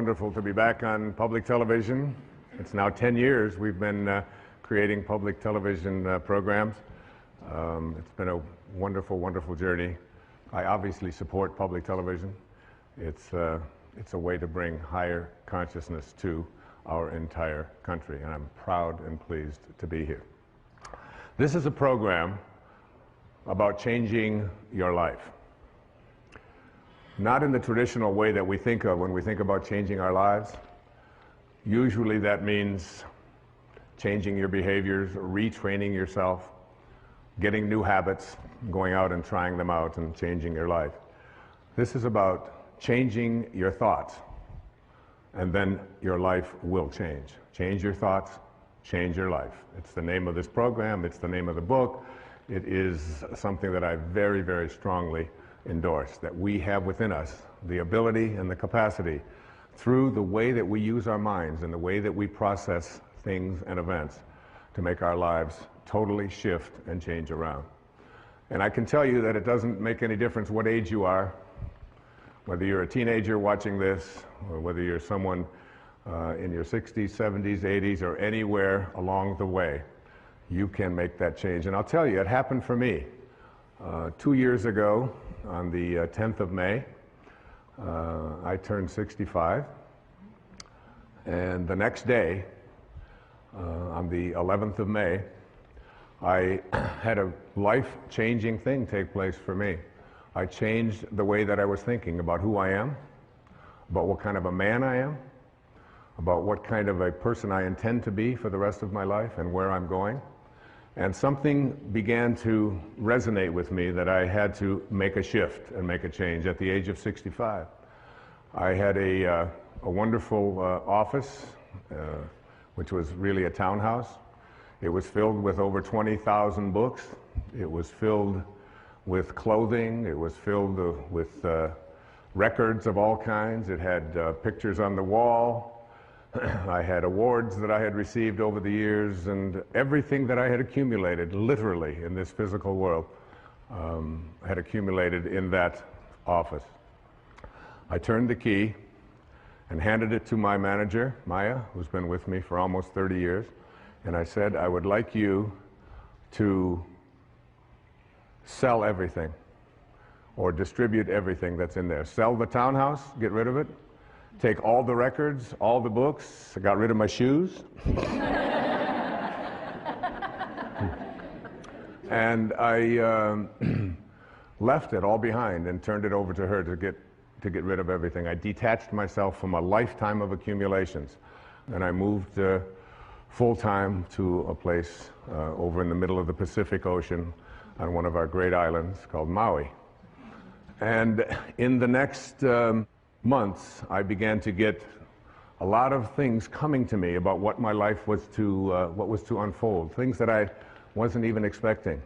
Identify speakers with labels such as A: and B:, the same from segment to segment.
A: Wonderful to be back on public television. It's now 10 years we've been creating public television programs. It's been a wonderful, wonderful journey. I obviously support public television. It's a way to bring higher consciousness to our entire country, and I'm proud and pleased to be here. This is a program about changing your life. Not in the traditional way that we think of when we think about changing our lives. Usually that means changing your behaviors, retraining yourself, getting new habits, going out and trying them out and changing your life. This is about changing your thoughts, and then your life will change. Change your thoughts, change your life. It's the name of this program, it's the name of the book. It is something that I very, very strongly endorse, that we have within us the ability and the capacity through the way that we use our minds and the way that we process things and events to make our lives totally shift and change around. And I can tell you that it doesn't make any difference what age you are, whether you're a teenager watching this, or whether you're someone in your 60s, 70s, 80s, or anywhere along the way, you can make that change. And I'll tell you, it happened for me. 2 years ago, on the 10th of May, I turned 65, and the next day, on the 11th of May, I had a life-changing thing take place for me. I changed the way that I was thinking about who I am, about what kind of a man I am, about what kind of a person I intend to be for the rest of my life and where I'm going. And something began to resonate with me that I had to make a shift and make a change at the age of 65. I had a wonderful office, which was really a townhouse. It was filled with over 20,000 books. It was filled with clothing. It was filled with records of all kinds. It had pictures on the wall. I had awards that I had received over the years, and everything that I had accumulated, literally, in this physical world, had accumulated in that office. I turned the key and handed it to my manager, Maya, who's been with me for almost 30 years, and I said, I would like you to sell everything or distribute everything that's in there. Sell the townhouse, get rid of it. Take all the records, all the books. I got rid of my shoes. And I left it all behind and turned it over to her to get rid of everything. I detached myself from a lifetime of accumulations, and I moved full-time to a place over in the middle of the Pacific Ocean on one of our great islands called Maui. And in the next months, I began to get a lot of things coming to me about what my life was to unfold, things that I wasn't even expecting.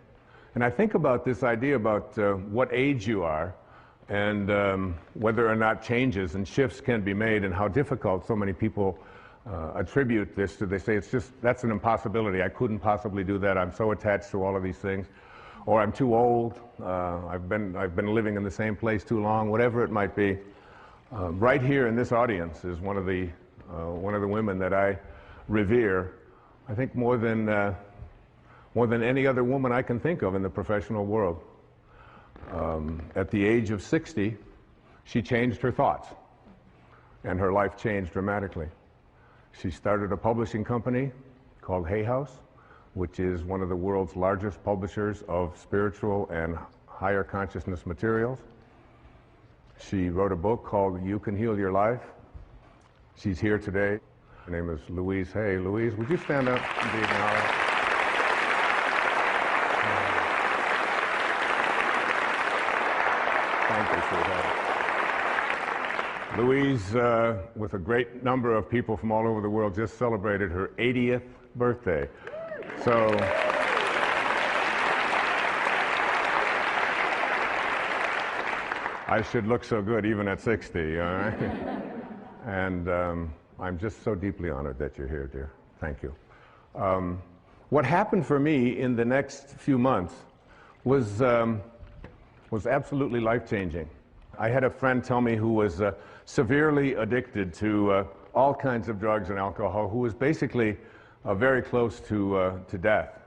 A: And I think about this idea about what age you are and whether or not changes and shifts can be made, and how difficult so many people attribute this to. They say, that's an impossibility. I couldn't possibly do that. I'm so attached to all of these things. Or I'm too old. I've been living in the same place too long, whatever it might be. Right here in this audience is one of the women that I revere, I think more than any other woman I can think of in the professional world. At the age of 60, she changed her thoughts, and her life changed dramatically. She started a publishing company called Hay House, which is one of the world's largest publishers of spiritual and higher consciousness materials. She wrote a book called You Can Heal Your Life. She's here today. Her name is Louise Hay. Louise, would you stand up and be acknowledged? Thank you, sweetheart. Louise, with a great number of people from all over the world, just celebrated her 80th birthday. So, I should look so good even at 60, all right? And I'm just so deeply honored that you're here, dear. Thank you. What happened for me in the next few months was absolutely life-changing. I had a friend tell me who was severely addicted to all kinds of drugs and alcohol, who was basically very close to death.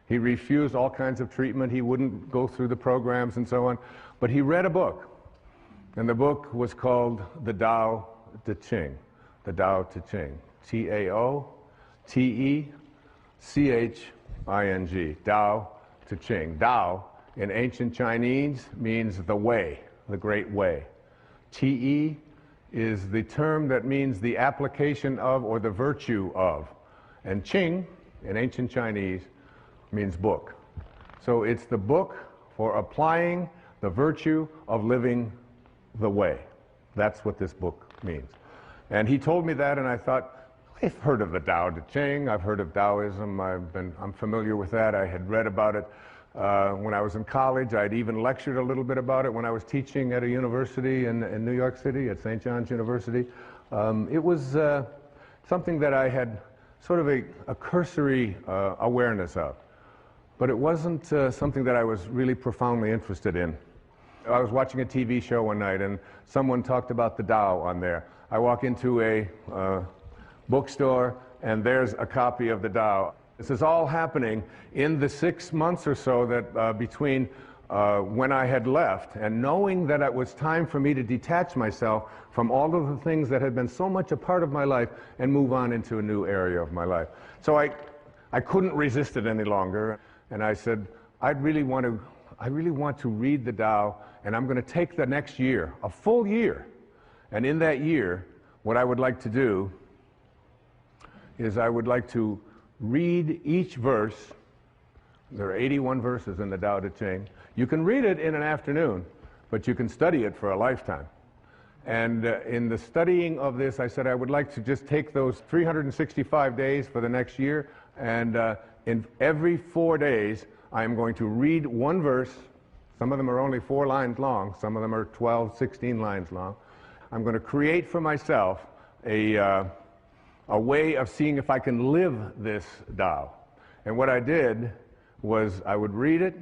A: He refused all kinds of treatment. He wouldn't go through the programs and so on. But he read a book, and the book was called the Tao Te Ching. The Tao Te Ching. T-A-O-T-E-C-H-I-N-G. Tao Te Ching. Tao in ancient Chinese means the way, the great way. Te is the term that means the application of or the virtue of. And Ching in ancient Chinese means book. So it's the book for applying the virtue of living the way. That's what this book means. And he told me that, and I thought, I've heard of the Tao Te Ching, I've heard of Taoism, I'm familiar with that. I had read about it when I was in college. I'd even lectured a little bit about it when I was teaching at a university in New York City, at St. John's University. It was something that I had sort of a cursory awareness of. But it wasn't something that I was really profoundly interested in. I was watching a TV show one night, and someone talked about the Tao on there. I walk into a bookstore, and there's a copy of the Tao. This is all happening in the 6 months or so that between when I had left and knowing that it was time for me to detach myself from all of the things that had been so much a part of my life and move on into a new area of my life. So I couldn't resist it any longer, and I said, I really want to read the Tao, and I'm going to take the next year, a full year, and in that year, what I would like to do is I would like to read each verse. There are 81 verses in the Tao Te Ching. You can read it in an afternoon, but you can study it for a lifetime. And in the studying of this, I said I would like to just take those 365 days for the next year, and in every 4 days, I am going to read one verse. Some of them are only 4 lines long. Some of them are 12, 16 lines long. I'm going to create for myself a way of seeing if I can live this Tao. And what I did was I would read it,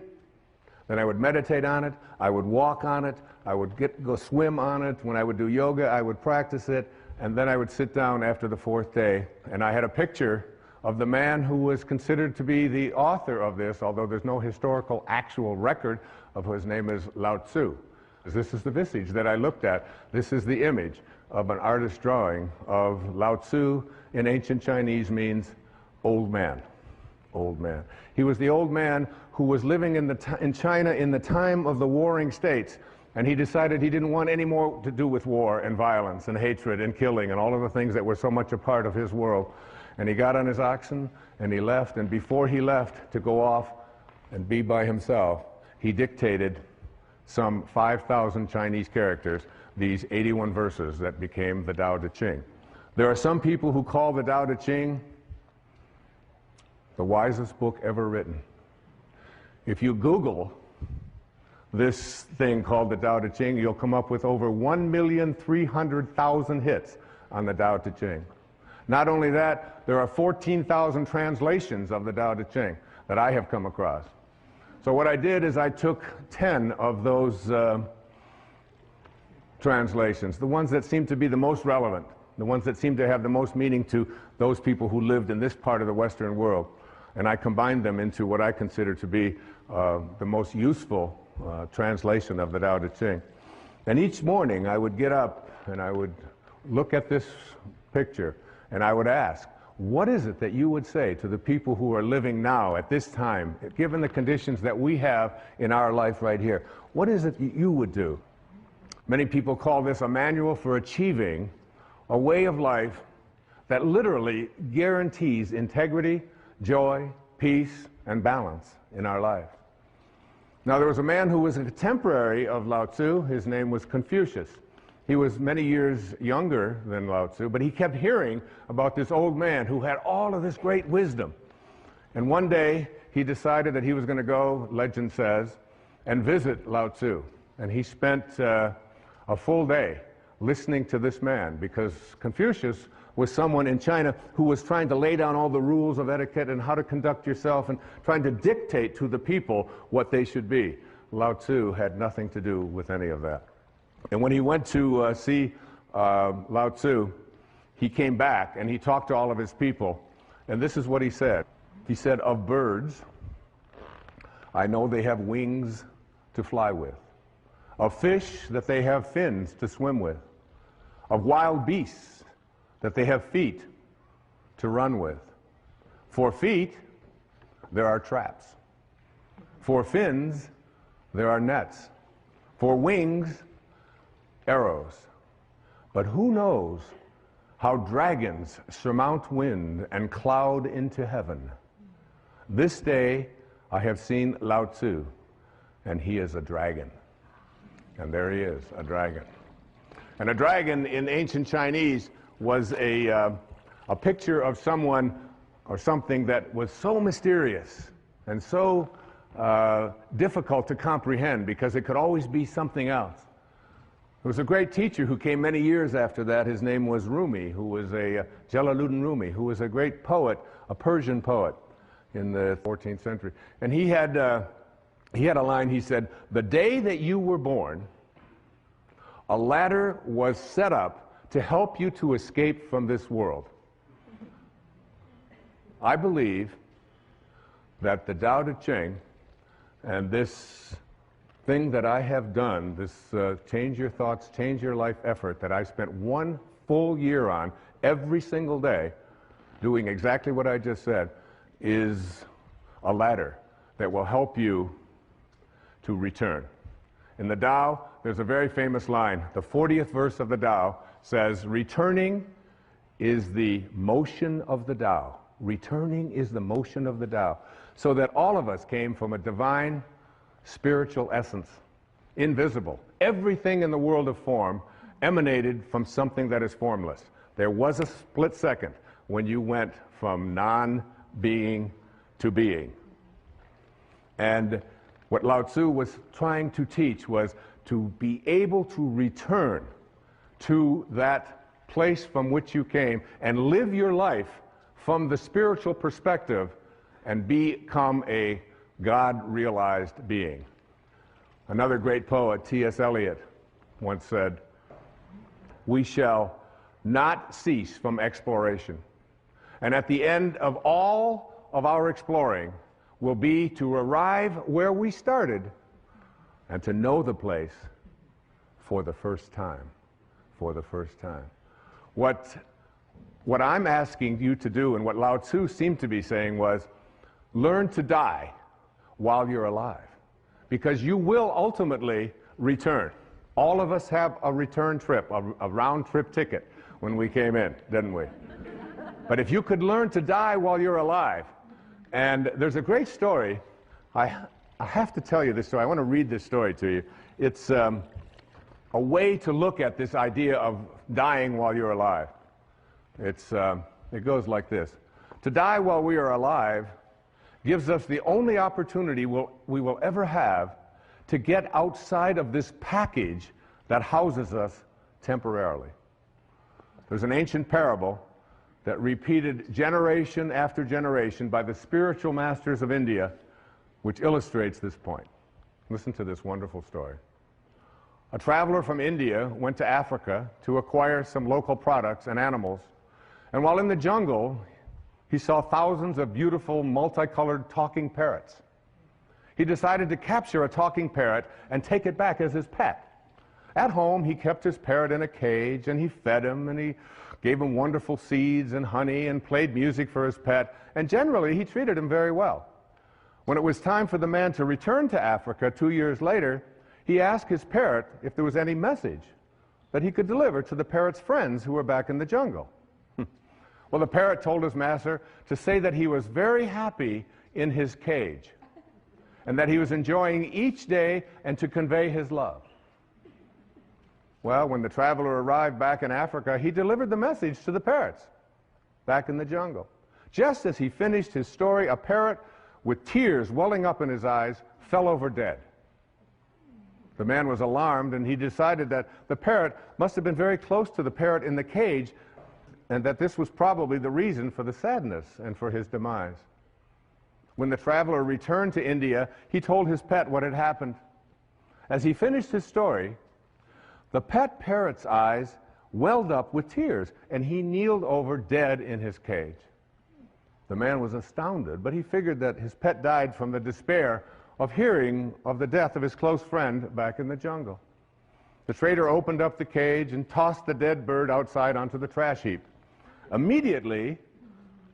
A: then I would meditate on it, I would walk on it, I would go swim on it. When I would do yoga, I would practice it, and then I would sit down after the 4th day, and I had a picture of the man who was considered to be the author of this, although there's no historical actual record of his name is Lao Tzu. This is the visage that I looked at. This is the image of an artist's drawing of Lao Tzu. In ancient Chinese means old man. Old man. He was the old man who was living in China in the time of the warring states, and he decided he didn't want any more to do with war and violence and hatred and killing and all of the things that were so much a part of his world. And he got on his oxen and he left, and before he left to go off and be by himself, he dictated some 5,000 Chinese characters, these 81 verses that became the Tao Te Ching. There are some people who call the Tao Te Ching the wisest book ever written. If you Google this thing called the Tao Te Ching, you'll come up with over 1,300,000 hits on the Tao Te Ching. Not only that, there are 14,000 translations of the Tao Te Ching that I have come across. So what I did is I took 10 of those translations, the ones that seem to be the most relevant, the ones that seem to have the most meaning to those people who lived in this part of the Western world, and I combined them into what I consider to be the most useful translation of the Tao Te Ching. And each morning I would get up and I would look at this picture and I would ask, what is it that you would say to the people who are living now at this time, given the conditions that we have in our life right here? What is it you would do? Many people call this a manual for achieving a way of life that literally guarantees integrity, joy, peace, and balance in our life. Now, there was a man who was a contemporary of Lao Tzu. His name was Confucius. He was many years younger than Lao Tzu, but he kept hearing about this old man who had all of this great wisdom. And one day, he decided that he was going to go, legend says, and visit Lao Tzu. And he spent a full day listening to this man, because Confucius was someone in China who was trying to lay down all the rules of etiquette and how to conduct yourself and trying to dictate to the people what they should be. Lao Tzu had nothing to do with any of that. And when he went to see Lao Tzu, he came back and he talked to all of his people. And this is what he said. He said, "Of birds, I know they have wings to fly with. Of fish, that they have fins to swim with. Of wild beasts, that they have feet to run with. For feet, there are traps. For fins, there are nets. For wings, arrows. But who knows how dragons surmount wind and cloud into heaven? This day I have seen Lao Tzu, and he is a dragon." And there he is, a dragon. And a dragon in ancient Chinese was a picture of someone or something that was so mysterious and so difficult to comprehend because it could always be something else. There was a great teacher who came many years after that. His name was Rumi, who was Jalaluddin Rumi, who was a great poet, a Persian poet in the 14th century. And he had a line. He said, "The day that you were born, a ladder was set up to help you to escape from this world." I believe that the Tao Te Ching and this thing that I have done, this Change Your Thoughts, Change Your Life effort that I spent 1 full year on every single day, doing exactly what I just said, is a ladder that will help you to return. In the Tao, there's a very famous line. The 40th verse of the Tao says, "Returning is the motion of the Tao." Returning is the motion of the Tao. So that all of us came from a divine spiritual essence, invisible. Everything in the world of form emanated from something that is formless. There was a split second when you went from non-being to being. And what Lao Tzu was trying to teach was to be able to return to that place from which you came and live your life from the spiritual perspective and become a God-realized being. Another great poet, T.S. Eliot, once said, "We shall not cease from exploration. And at the end of all of our exploring will be to arrive where we started and to know the place for the first time." For the first time. What I'm asking you to do, and what Lao Tzu seemed to be saying, was learn to die while you're alive, because you will ultimately return. All of us have a return trip, a round-trip ticket when we came in, didn't we? But if you could learn to die while you're alive, and there's a great story. I have to tell you this story. I want to read this story to you. It's a way to look at this idea of dying while you're alive. It goes like this. To die while we are alive gives us the only opportunity we will ever have to get outside of this package that houses us temporarily. There's an ancient parable that repeated generation after generation by the spiritual masters of India, which illustrates this point. Listen to this wonderful story. A traveler from India went to Africa to acquire some local products and animals, and while in the jungle, he saw thousands of beautiful, multicolored talking parrots. He decided to capture a talking parrot and take it back as his pet. At home, he kept his parrot in a cage, and he fed him, and he gave him wonderful seeds and honey, and played music for his pet, and generally, he treated him very well. When it was time for the man to return to Africa 2 years later, he asked his parrot if there was any message that he could deliver to the parrot's friends who were back in the jungle. Well, the parrot told his master to say that he was very happy in his cage and that he was enjoying each day and to convey his love. Well, when the traveler arrived back in Africa, he delivered the message to the parrots back in the jungle. Just as he finished his story, a parrot with tears welling up in his eyes fell over dead. The man was alarmed, and he decided that the parrot must have been very close to the parrot in the cage, and that this was probably the reason for the sadness and for his demise. When the traveler returned to India, he told his pet what had happened. As he finished his story, The pet parrot's eyes welled up with tears, and he kneeled over dead in his cage. The man was astounded, but he figured that his pet died from the despair of hearing of the death of his close friend back in the jungle. The trader opened up the cage and tossed the dead bird outside onto the trash heap. Immediately,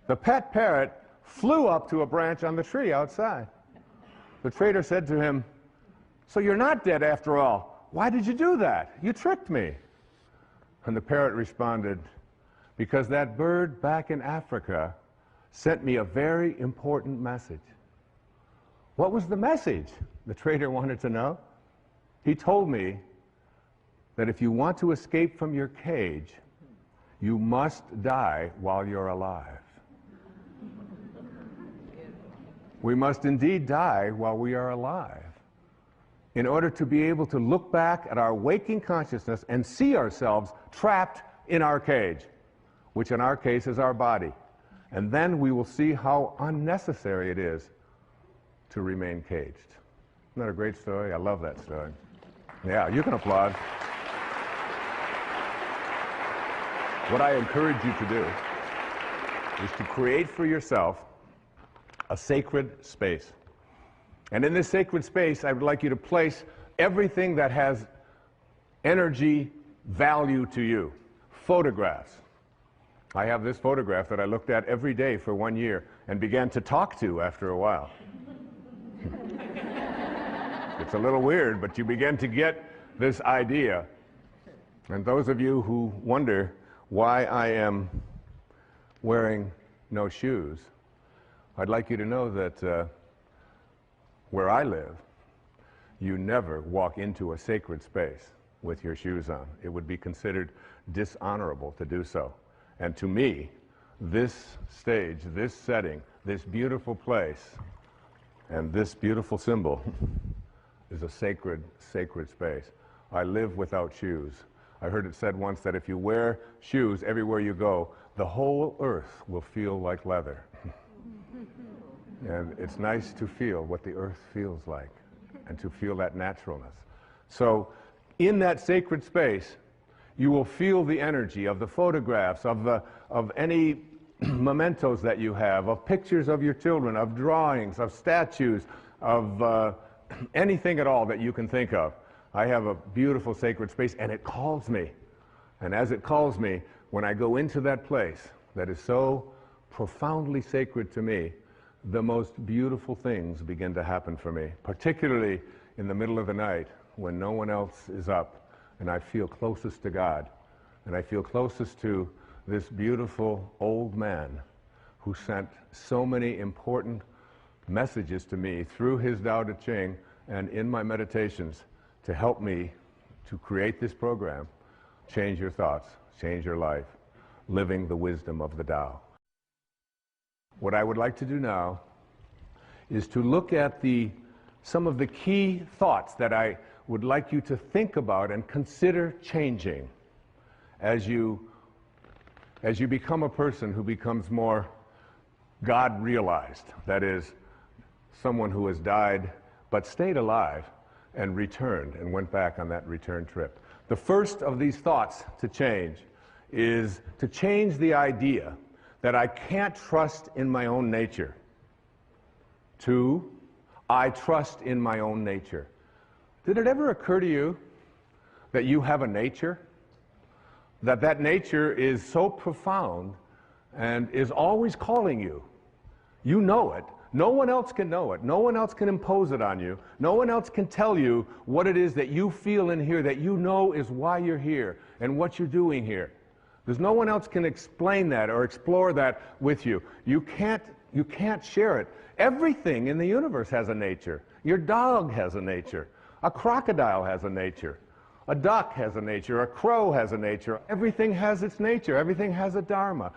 A: the pet parrot flew up to a branch on the tree outside. The trader said to him, "So you're not dead after all. Why did you do that? You tricked me." And the parrot responded, "Because that bird back in Africa sent me a very important message." What was the message? The trader wanted to know. He told me that if you want to escape from your cage, you must die while you're alive. We must indeed die while we are alive in order to be able to look back at our waking consciousness and see ourselves trapped in our cage, which in our case is our body. And then we will see how unnecessary it is to remain caged. Isn't that a great story? I love that story. Yeah, you can applaud. What I encourage you to do is to create for yourself a sacred space. And in this sacred space, I would like you to place everything that has energy value to you. Photographs. I have this photograph that I looked at every day for 1 year and began to talk to after a while. It's a little weird, but you begin to get this idea. And those of you who wonder why I am wearing no shoes, I'd like you to know that where I live, you never walk into a sacred space with your shoes on. It would be considered dishonorable to do so. And to me, this stage, this setting, this beautiful place, and this beautiful symbol is a sacred, sacred space. I live without shoes. I heard it said once that if you wear shoes everywhere you go, the whole earth will feel like leather. And it's nice to feel what the earth feels like and to feel that naturalness. So in that sacred space, you will feel the energy of the photographs, of any mementos that you have, of pictures of your children, of drawings, of statues, of anything at all that you can think of. I have a beautiful sacred space, and it calls me. And as it calls me, when I go into that place that is so profoundly sacred to me, the most beautiful things begin to happen for me, particularly in the middle of the night when no one else is up, and I feel closest to God, and I feel closest to this beautiful old man who sent so many important messages to me through his Tao Te Ching and in my meditations to help me to create this program, Change Your Thoughts, Change Your Life, Living the Wisdom of the Tao. What I would like to do now is to look at some of the key thoughts that I would like you to think about and consider changing as you become a person who becomes more God-realized. That is, someone who has died but stayed alive and returned and went back on that return trip. The first of these thoughts to change is to change the idea that I can't trust in my own nature, to I trust in my own nature. Did it ever occur to you that you have a nature? That nature is so profound and is always calling you. You know it. No one else can know it. No one else can impose it on you. No one else can tell you what it is that you feel in here that you know is why you're here and what you're doing here. There's no one else can explain that or explore that with you. You can't share it. Everything in the universe has a nature. Your dog has a nature. A crocodile has a nature. A duck has a nature. A crow has a nature. Everything has its nature. Everything has a dharma,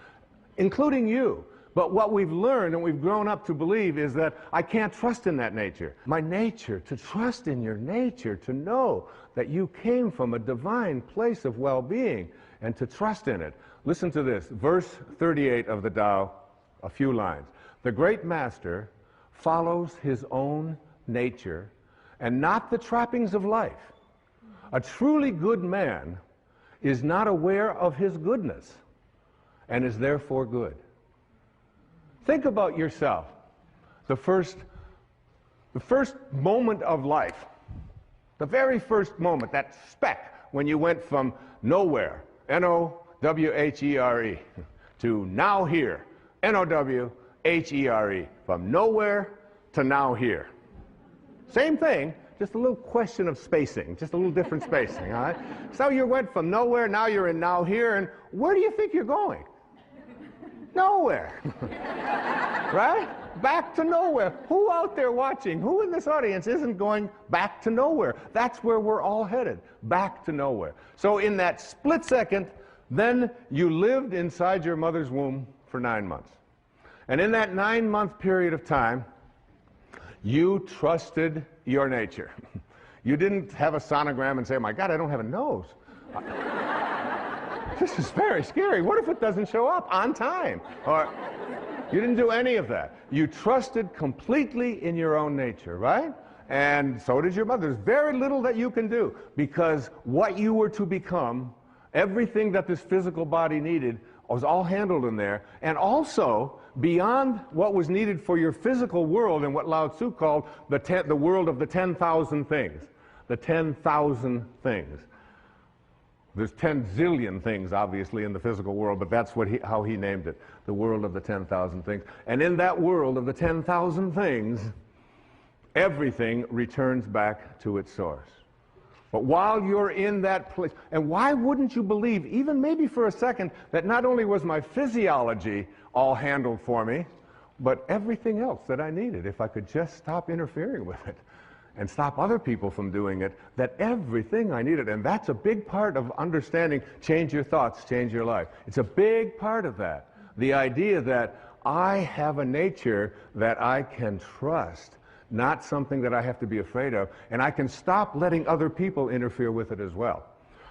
A: including you. But what we've learned and we've grown up to believe is that I can't trust in that nature. My nature, to trust in your nature, to know that you came from a divine place of well-being and to trust in it. Listen to this, verse 38 of the Tao, a few lines. The great master follows his own nature and not the trappings of life. A truly good man is not aware of his goodness and is therefore good. Think about yourself. The first moment of life, the very first moment, that speck when you went from nowhere, N-O-W-H-E-R-E, to now here, N-O-W-H-E-R-E, from nowhere to now here. Same thing, just a little question of spacing, just a little different spacing, all right? So you went from nowhere, now you're in now here, and where do you think you're going? Nowhere. Right? Back to nowhere. Who out there watching, who in this audience isn't going back to nowhere? That's where we're all headed, back to nowhere. So in that split second, then you lived inside your mother's womb for 9 months. And in that 9-month period of time, you trusted your nature. You didn't have a sonogram and say, my God, I don't have a nose. This is very scary. What if it doesn't show up on time? Or you didn't do any of that. You trusted completely in your own nature, right? And so did your mother. There's very little that you can do, because what you were to become, everything that this physical body needed, was all handled in there. And also, beyond what was needed for your physical world, and what Lao Tzu called the world of the 10,000 things. The 10,000 things. There's 10 zillion things, obviously, in the physical world, but that's how he named it, the world of the 10,000 things. And in that world of the 10,000 things, everything returns back to its source. But while you're in that place, and why wouldn't you believe, even maybe for a second, that not only was my physiology all handled for me, but everything else that I needed, if I could just stop interfering with it and stop other people from doing it, that everything I needed. And that's a big part of understanding change your thoughts, change your life. It's a big part of that. The idea that I have a nature that I can trust, not something that I have to be afraid of, and I can stop letting other people interfere with it as well.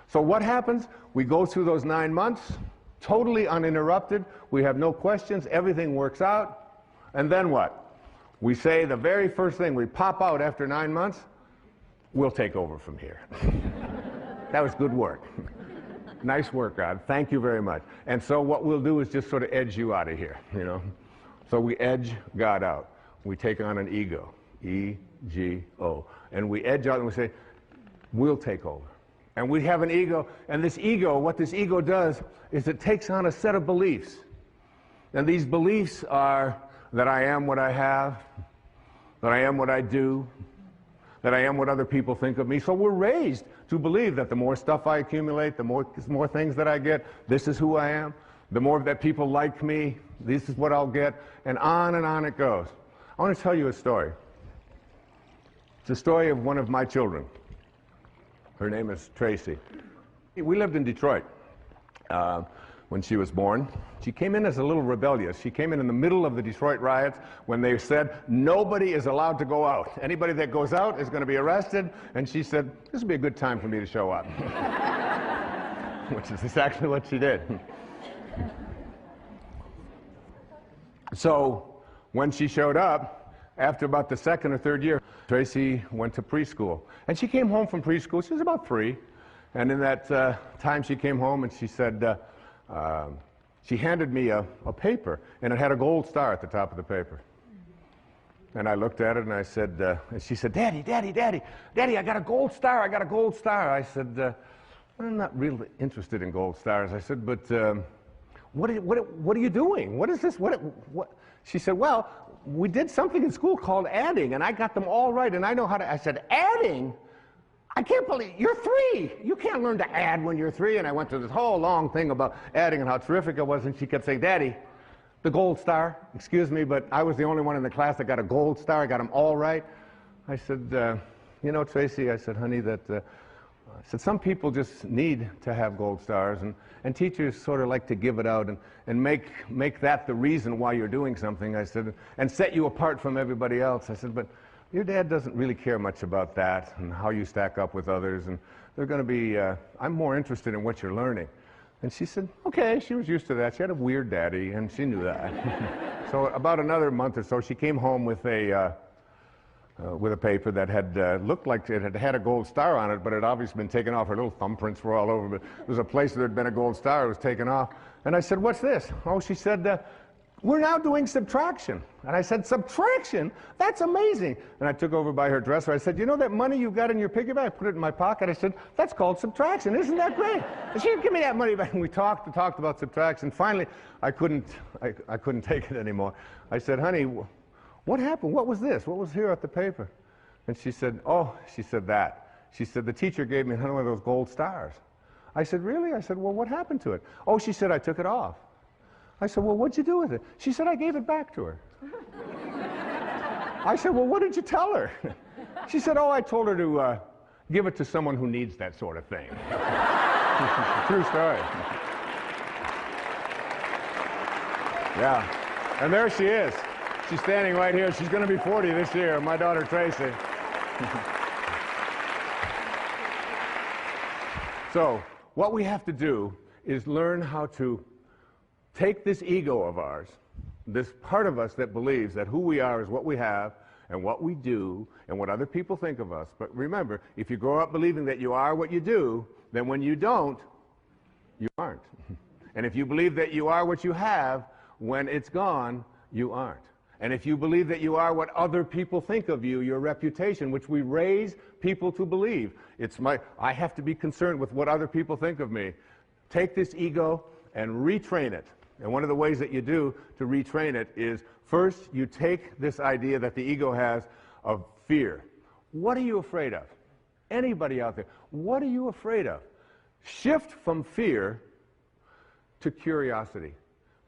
A: So what happens? We go through those 9 months, totally uninterrupted. We have no questions. Everything works out. And then what? We say the very first thing, we pop out after 9 months, we'll take over from here. That was good work. Nice work, God. Thank you very much. And so what we'll do is just sort of edge you out of here, you know. So we edge God out. We take on an ego, E-G-O. And we edge out and we say, we'll take over. And we have an ego, and this ego, what this ego does is it takes on a set of beliefs. And these beliefs are that I am what I have, that I am what I do, that I am what other people think of me. So we're raised to believe that the more stuff I accumulate, the more things that I get, this is who I am. The more that people like me, this is what I'll get, and on it goes. I want to tell you a story. It's a story of one of my children. Her name is Tracy. We lived in Detroit when she was born. She came in as a little rebellious. She came in the middle of the Detroit riots when they said nobody is allowed to go out. Anybody that goes out is going to be arrested. And she said, this would be a good time for me to show up. Which is exactly what she did. So when she showed up, after about the second or third year, Tracy went to preschool. And she came home from preschool. She was about 3. And in that time she came home and she said, she handed me a paper, and it had a gold star at the top of the paper. And I looked at it and I said, and she said, Daddy, I got a gold star, I got a gold star. I said, I'm not really interested in gold stars. I said, but what are you doing? What is this? What? She said, well, we did something in school called adding, and I got them all right, and I know how to. I said, adding? I can't believe, you're 3. You can't learn to add when you're 3. And I went through this whole long thing about adding and how terrific it was, and she kept saying, Daddy, the gold star, excuse me, but I was the only one in the class that got a gold star. I got them all right. I said, you know, Tracy, I said, honey, I said, some people just need to have gold stars, and teachers sort of like to give it out and make that the reason why you're doing something, I said, and set you apart from everybody else. I said, but your dad doesn't really care much about that and how you stack up with others, and they're going to be, I'm more interested in what you're learning. And she said, okay, she was used to that. She had a weird daddy, and she knew that. So about another month or so, she came home with a with a paper that had looked like it had had a gold star on it, but it had obviously been taken off. Her little thumbprints were all over, but there was a place that had been a gold star. It was taken off. And I said, what's this? Oh, she said, we're now doing subtraction. And I said, subtraction? That's amazing. And I took over by her dresser. I said, you know that money you've got in your piggy bank? I put it in my pocket. I said, that's called subtraction. Isn't that great? And she said, give me that money back. And we talked about subtraction. Finally, I couldn't take it anymore. I said, honey, what happened? What was this? What was here at the paper? And she said, oh, she said that. She said, the teacher gave me one of those gold stars. I said, really? I said, well, what happened to it? Oh, she said, I took it off. I said, well, what'd you do with it? She said, I gave it back to her. I said, well, what did you tell her? She said, oh, I told her to give it to someone who needs that sort of thing. True story. Yeah. And there she is. She's standing right here. She's going to be 40 this year, my daughter Tracy. So what we have to do is learn how to take this ego of ours, this part of us that believes that who we are is what we have and what we do and what other people think of us. But remember, if you grow up believing that you are what you do, then when you don't, you aren't. And if you believe that you are what you have, when it's gone, you aren't. And if you believe that you are what other people think of you, your reputation, which we raise people to believe, I have to be concerned with what other people think of me. Take this ego and retrain it. And one of the ways that you do to retrain it is, first, you take this idea that the ego has of fear. What are you afraid of? Anybody out there, what are you afraid of? Shift from fear to curiosity.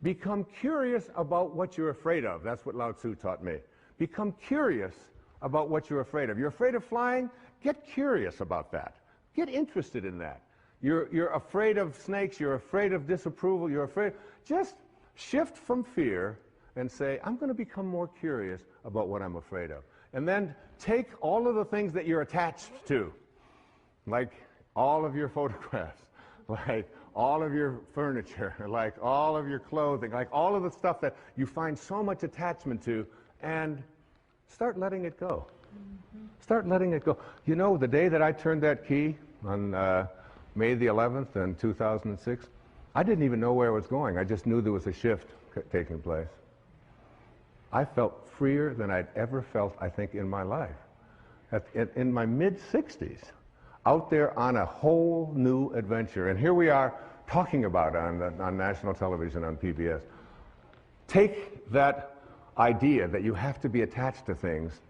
A: Become curious about what you're afraid of. That's what Lao Tzu taught me. Become curious about what you're afraid of. You're afraid of flying? Get curious about that. Get interested in that. You're afraid of snakes. You're afraid of disapproval. You're afraid. Just shift from fear and say, I'm going to become more curious about what I'm afraid of. And then take all of the things that you're attached to, like all of your photographs, like all of your furniture, like all of your clothing, like all of the stuff that you find so much attachment to, and start letting it go. Start letting it go. You know, the day that I turned that key on May the 11th in 2006, I didn't even know where I was going. I just knew there was a shift taking place. I felt freer than I'd ever felt, I think, in my life. In my mid-60s, out there on a whole new adventure. And here we are talking about it on national television, on PBS. Take that idea that you have to be attached to things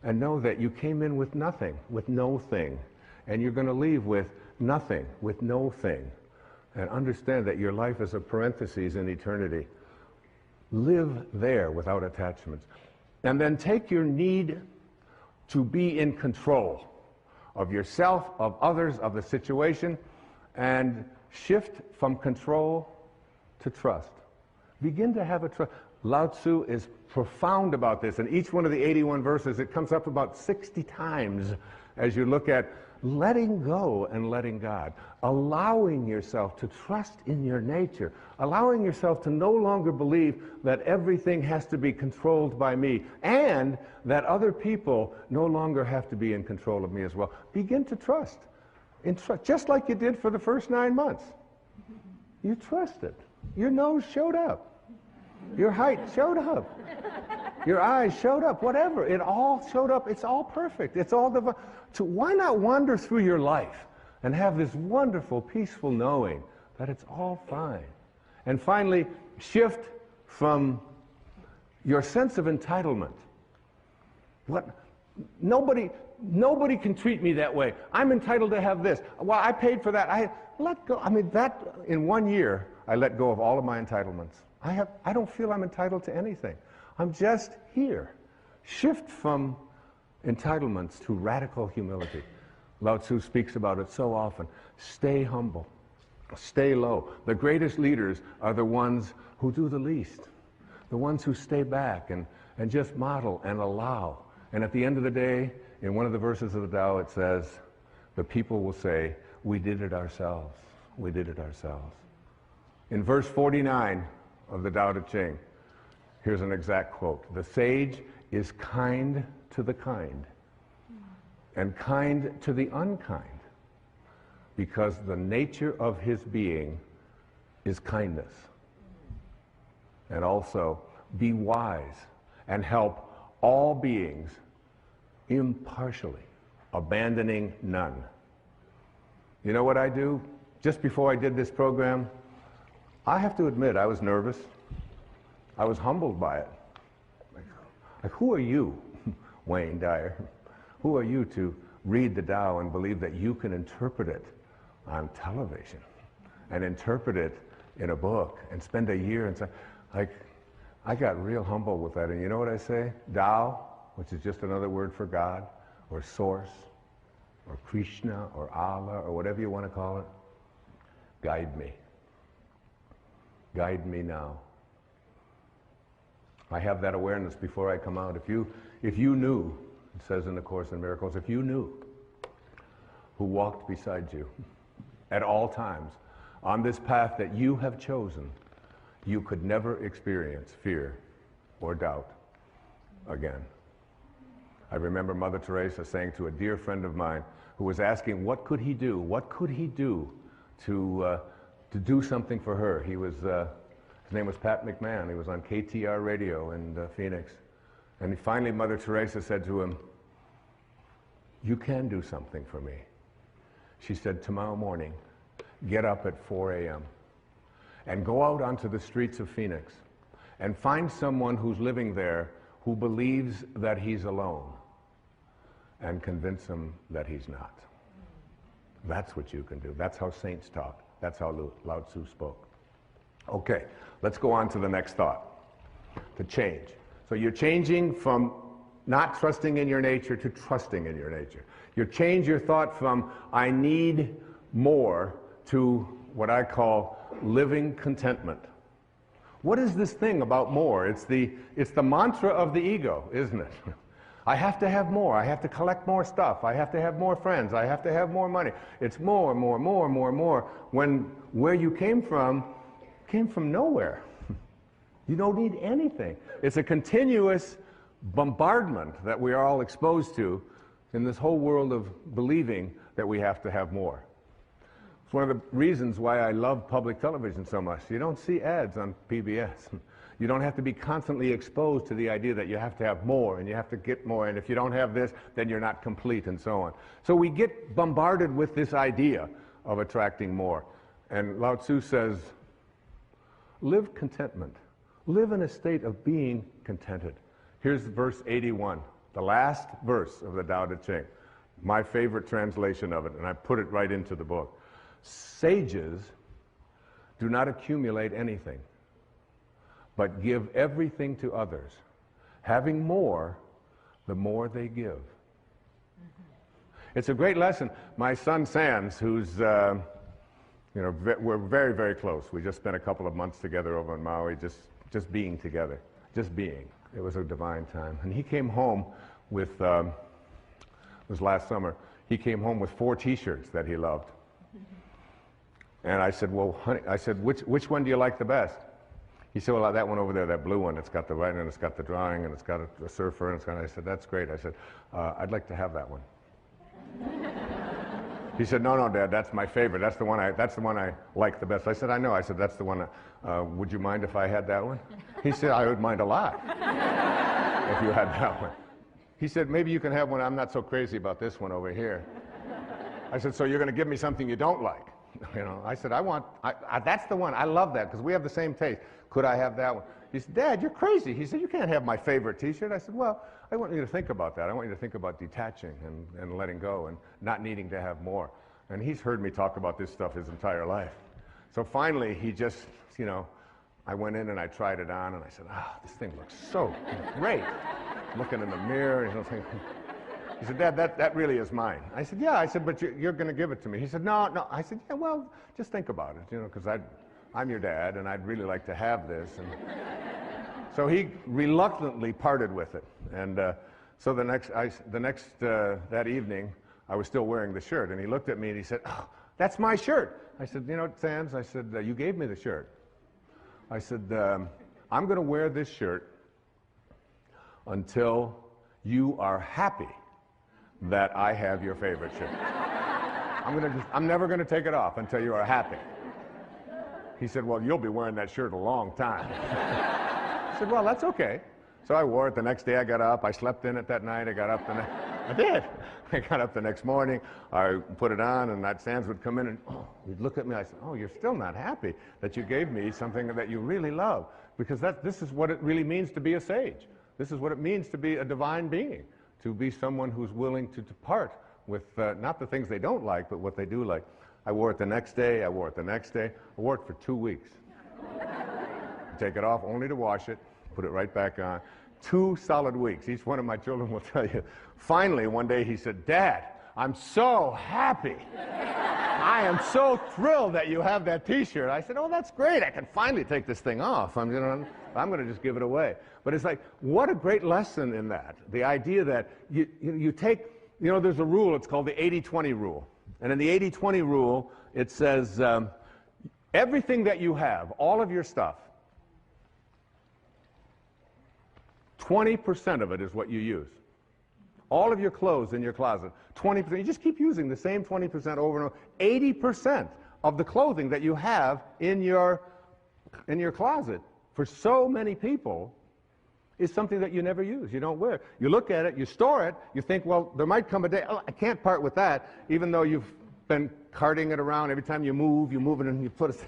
A: and know that you came in with nothing, with no thing. And you're going to leave with nothing, with no thing. And understand that your life is a parenthesis in eternity. Live there without attachments. And then take your need to be in control of yourself, of others, of the situation, and shift from control to trust. Begin to have a trust. Lao Tzu is profound about this. In each one of the 81 verses, it comes up about 60 times as you look at letting go and letting God, allowing yourself to trust in your nature, allowing yourself to no longer believe that everything has to be controlled by me, and that other people no longer have to be in control of me as well. Begin to trust. Just like you did for the first 9 months. You trusted. Your nose showed up. Your height showed up. Your eyes showed up. Whatever. It all showed up. It's all perfect. It's all divine. So why not wander through your life and have this wonderful, peaceful knowing that it's all fine? And finally, shift from your sense of entitlement. Nobody can treat me that way. I'm entitled to have this. Well, I paid for that. I let go. I mean, that in 1 year, I let go of all of my entitlements. I don't feel I'm entitled to anything. I'm just here. Shift from entitlements to radical humility. Lao Tzu speaks about it so often. Stay humble. Stay low. The greatest leaders are the ones who do the least. The ones who stay back and just model and allow. And at the end of the day, in one of the verses of the Tao, it says, the people will say, we did it ourselves. We did it ourselves. In verse 49 of the Tao Te Ching, here's an exact quote. The sage is kind to the kind, and kind to the unkind, because the nature of his being is kindness. And also, be wise and help all beings impartially, abandoning none. You know what I do? Just before I did this program, I have to admit I was nervous. I was humbled by it. Like, who are you, Wayne Dyer? Who are you to read the Tao and believe that you can interpret it on television and interpret it in a book and spend a year and say, like, I got real humble with that. And you know what I say? Tao, which is just another word for God or source or Krishna or Allah or whatever you want to call it, guide me. Guide me now. I have that awareness before I come out. If you knew, it says in the Course in Miracles, if you knew who walked beside you at all times on this path that you have chosen, you could never experience fear or doubt again. I remember Mother Teresa saying to a dear friend of mine who was asking what could he do? What could he do to do something for her? He was, his name was Pat McMahon. He was on KTR radio in Phoenix. And finally Mother Teresa said to him, you can do something for me. She said, tomorrow morning, get up at 4 a.m. and go out onto the streets of Phoenix and find someone who's living there who believes that he's alone and convince him that he's not. That's what you can do. That's how saints talk. That's how Lao Tzu spoke. Okay, let's go on to the next thought. To change. So you're changing from not trusting in your nature to trusting in your nature. You change your thought from I need more to what I call living contentment. What is this thing about more? It's the mantra of the ego, isn't it? I have to have more. I have to collect more stuff. I have to have more friends. I have to have more money. It's more, more, more, more, more. When where you came from nowhere. You don't need anything. It's a continuous bombardment that we are all exposed to in this whole world of believing that we have to have more. It's one of the reasons why I love public television so much. You don't see ads on PBS. You don't have to be constantly exposed to the idea that you have to have more and you have to get more, and if you don't have this, then you're not complete, and so on. So we get bombarded with this idea of attracting more. And Lao Tzu says, live contentment. Live in a state of being contented. Here's verse 81, the last verse of the Tao Te Ching. My favorite translation of it, and I put it right into the book. Sages do not accumulate anything, but give everything to others. Having more, the more they give. It's a great lesson. My son Sands, who's, we're very, very close. We just spent a couple of months together over in Maui, just being together, just being. It was a divine time. And he came home with, it was last summer, he came home with 4 T-shirts that he loved. And I said, well, honey, I said, which one do you like the best? He said, well, that one over there, that blue one, it's got the writing, and it's got the drawing, and it's got a surfer, and it's got, I said, that's great. I said, I'd like to have that one. He said, no, Dad, that's my favorite. That's the one I like the best. I said, I know. I said, that's the one. Would you mind if I had that one? He said, I would mind a lot if you had that one. He said, maybe you can have one. I'm not so crazy about this one over here. I said, so you're going to give me something you don't like? I said, that's the one. I love that because we have the same taste. Could I have that one? He said, Dad, you're crazy. He said, you can't have my favorite T-shirt. I said, well, I want you to think about that. I want you to think about detaching and letting go and not needing to have more. And he's heard me talk about this stuff his entire life. So finally, he just, I went in and I tried it on and I said, this thing looks so great. Looking in the mirror, thinking, he said, Dad, that really is mine. I said, yeah. I said, but you're going to give it to me. He said, no. I said, yeah, well, just think about it, because I'm your dad, and I'd really like to have this. And so he reluctantly parted with it. And so that evening, I was still wearing the shirt, and he looked at me and he said, oh, that's my shirt. I said, Sands, I said, you gave me the shirt. I said, I'm going to wear this shirt until you are happy that I have your favorite shirt. I'm never going to take it off until you are happy. He said, well, you'll be wearing that shirt a long time. I said, well, that's okay. So I wore it. The next day I got up. I slept in it that night. I got up I did. I got up the next morning. I put it on, and that Sands would come in, and he'd look at me. I said, oh, you're still not happy that you gave me something that you really love. Because this is what it really means to be a sage. This is what it means to be a divine being, to be someone who's willing to depart with not the things they don't like, but what they do like. I wore it the next day. I wore it the next day. I wore it for 2 weeks. Take it off only to wash it, put it right back on. 2 solid weeks. Each one of my children will tell you. Finally, one day he said, Dad, I'm so happy. I am so thrilled that you have that T-shirt. I said, oh, that's great. I can finally take this thing off. I'm going to just give it away. But it's like, what a great lesson in that. The idea that you take, there's a rule. It's called the 80-20 rule. And in the 80-20 rule, it says everything that you have, all of your stuff, 20% of it is what you use. All of your clothes in your closet, 20%. You just keep using the same 20% over and over. 80% of the clothing that you have in your closet, for so many people, is something that you never use, you don't wear. You look at it, you store it, you think, well, there might come a day, oh, I can't part with that, even though you've been carting it around. Every time you move it and you put it.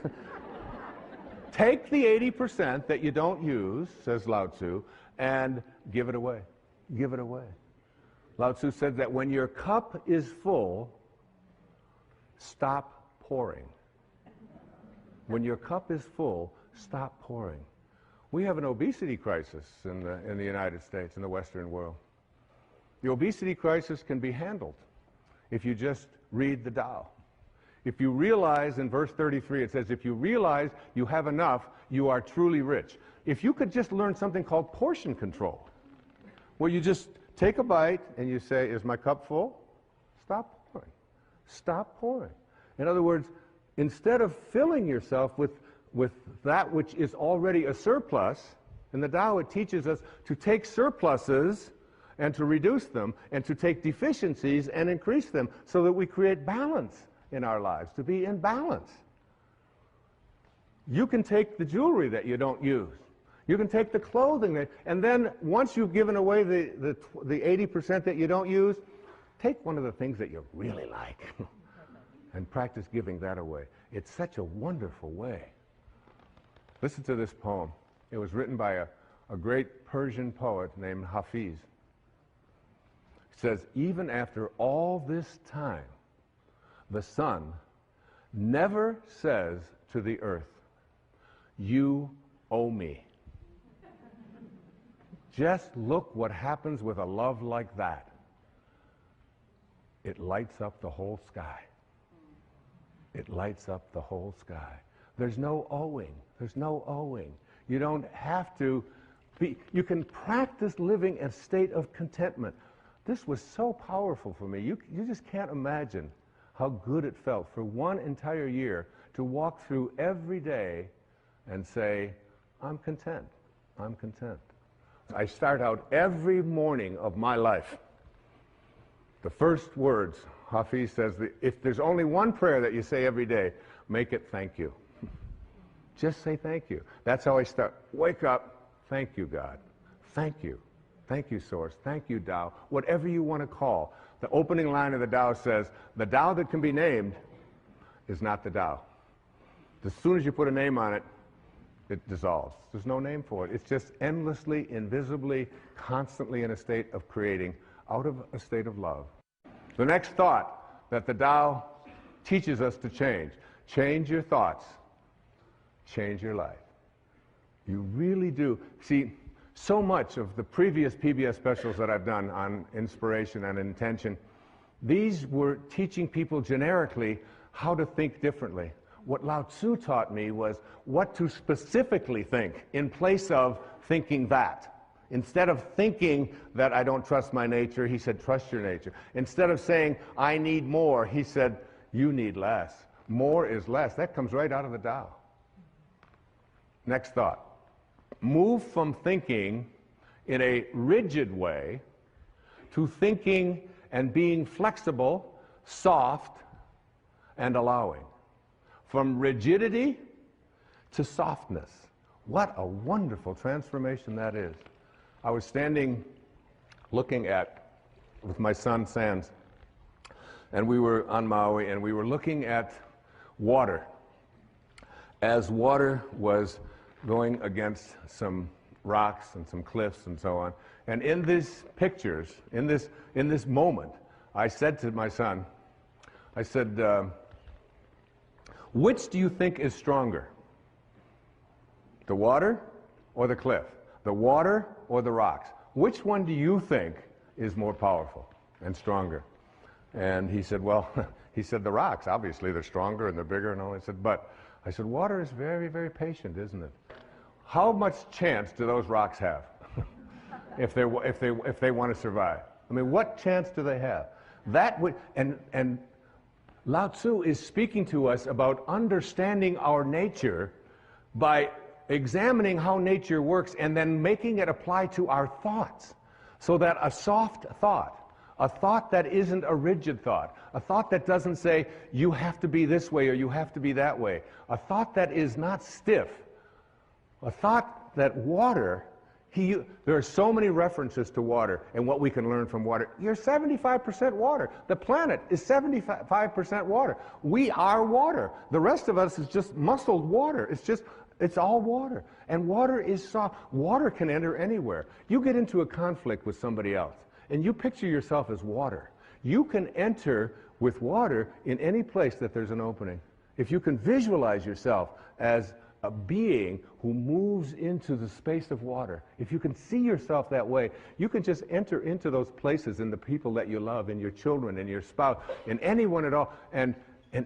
A: Take the 80% that you don't use, says Lao Tzu, and give it away. Give it away. Lao Tzu said that when your cup is full, stop pouring. When your cup is full, stop pouring. We have an obesity crisis in the United States, in the Western world. The obesity crisis can be handled if you just read the Tao. If you realize, in verse 33, it says, if you realize you have enough, you are truly rich. If you could just learn something called portion control, where you just take a bite and you say, is my cup full? Stop pouring. Stop pouring. In other words, instead of filling yourself with that which is already a surplus, in the Tao it teaches us to take surpluses and to reduce them, and to take deficiencies and increase them, so that we create balance in our lives, to be in balance. You can take the jewelry that you don't use. You can take the clothing, and then once you've given away the 80% that you don't use, take one of the things that you really like and practice giving that away. It's such a wonderful way. Listen to this poem. It was written by a great Persian poet named Hafiz. It says, even after all this time, the sun never says to the earth, you owe me. Just look what happens with a love like that. It lights up the whole sky. It lights up the whole sky. There's no owing. There's no owing. You don't have to be, you can practice living a state of contentment. This was so powerful for me. You just can't imagine how good it felt for one entire year to walk through every day and say, I'm content. I'm content. I start out every morning of my life. The first words, Hafiz says, if there's only one prayer that you say every day, make it thank you. Just say thank you. That's how I start. Wake up, thank you, God. Thank you. Thank you, Source. Thank you, Tao. Whatever you want to call. The opening line of the Tao says, the Tao that can be named is not the Tao. As soon as you put a name on it, it dissolves. There's no name for it. It's just endlessly, invisibly, constantly in a state of creating out of a state of love. The next thought that the Tao teaches us to change your thoughts, change your life. You really do. See, so much of the previous PBS specials that I've done on inspiration and intention, these were teaching people generically how to think differently. What Lao Tzu taught me was what to specifically think in place of thinking that. Instead of thinking that I don't trust my nature, he said, trust your nature. Instead of saying, I need more, he said, you need less. More is less. That comes right out of the Tao. Next thought. Move from thinking in a rigid way to thinking and being flexible, soft, and allowing. From rigidity to softness. What a wonderful transformation that is. I was standing looking with my son Sands, and we were on Maui, and we were looking at water as water was going against some rocks and some cliffs and so on. And in these pictures, in this moment, I said to my son, I said, which do you think is stronger? The water or the cliff? The water or the rocks? Which one do you think is more powerful and stronger? And he said, well, he said the rocks, obviously they're stronger and they're bigger and all. I said, water is very, very patient, isn't it? How much chance do those rocks have if they want to survive? I mean, what chance do they have? That would, and Lao Tzu is speaking to us about understanding our nature by examining how nature works and then making it apply to our thoughts, so that a soft thought, a thought that isn't a rigid thought, a thought that doesn't say you have to be this way or you have to be that way, a thought that is not stiff, a thought that water, there are so many references to water and what we can learn from water. You're 75% water. The planet is 75% water. We are water. The rest of us is just muscled water. It's all water. And water is soft. Water can enter anywhere. You get into a conflict with somebody else, and you picture yourself as water. You can enter with water in any place that there's an opening. If you can visualize yourself as a being who moves into the space of water, if you can see yourself that way, you can just enter into those places in the people that you love, in your children, in your spouse, in anyone at all, and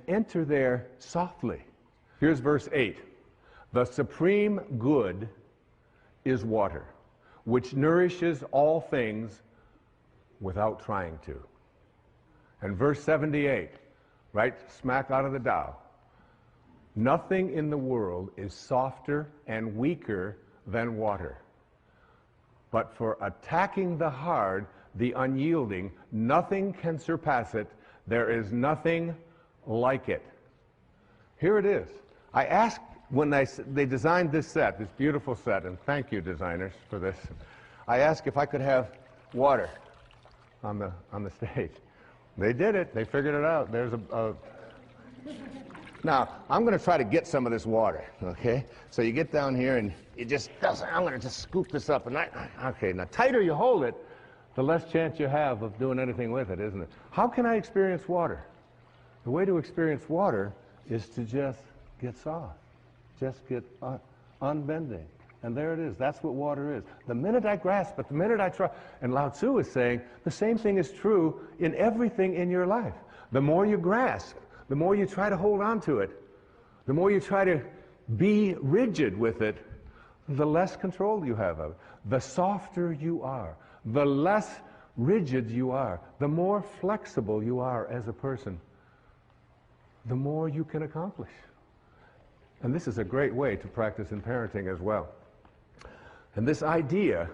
A: enter there softly. Here's verse 8. The supreme good is water, which nourishes all things without trying to. And verse 78, right smack out of the Tao. Nothing in the world is softer and weaker than water. But for attacking the hard, the unyielding, nothing can surpass it. There is nothing like it. Here it is. I asked when they designed this set, this beautiful set, and thank you designers for this, I asked if I could have water on the stage. They did it. They figured it out. There's Now, I'm going to try to get some of this water, okay? So you get down here and you just, I'm going to just scoop this up. Okay, now tighter you hold it, the less chance you have of doing anything with it, isn't it? How can I experience water? The way to experience water is to just get soft, just get unbending. And there it is. That's what water is. The minute I grasp it, the minute I try, and Lao Tzu is saying the same thing is true in everything in your life. The more you grasp, the more you try to hold on to it, the more you try to be rigid with it, the less control you have of it. The softer you are, the less rigid you are, the more flexible you are as a person, the more you can accomplish. And this is a great way to practice in parenting as well. And this idea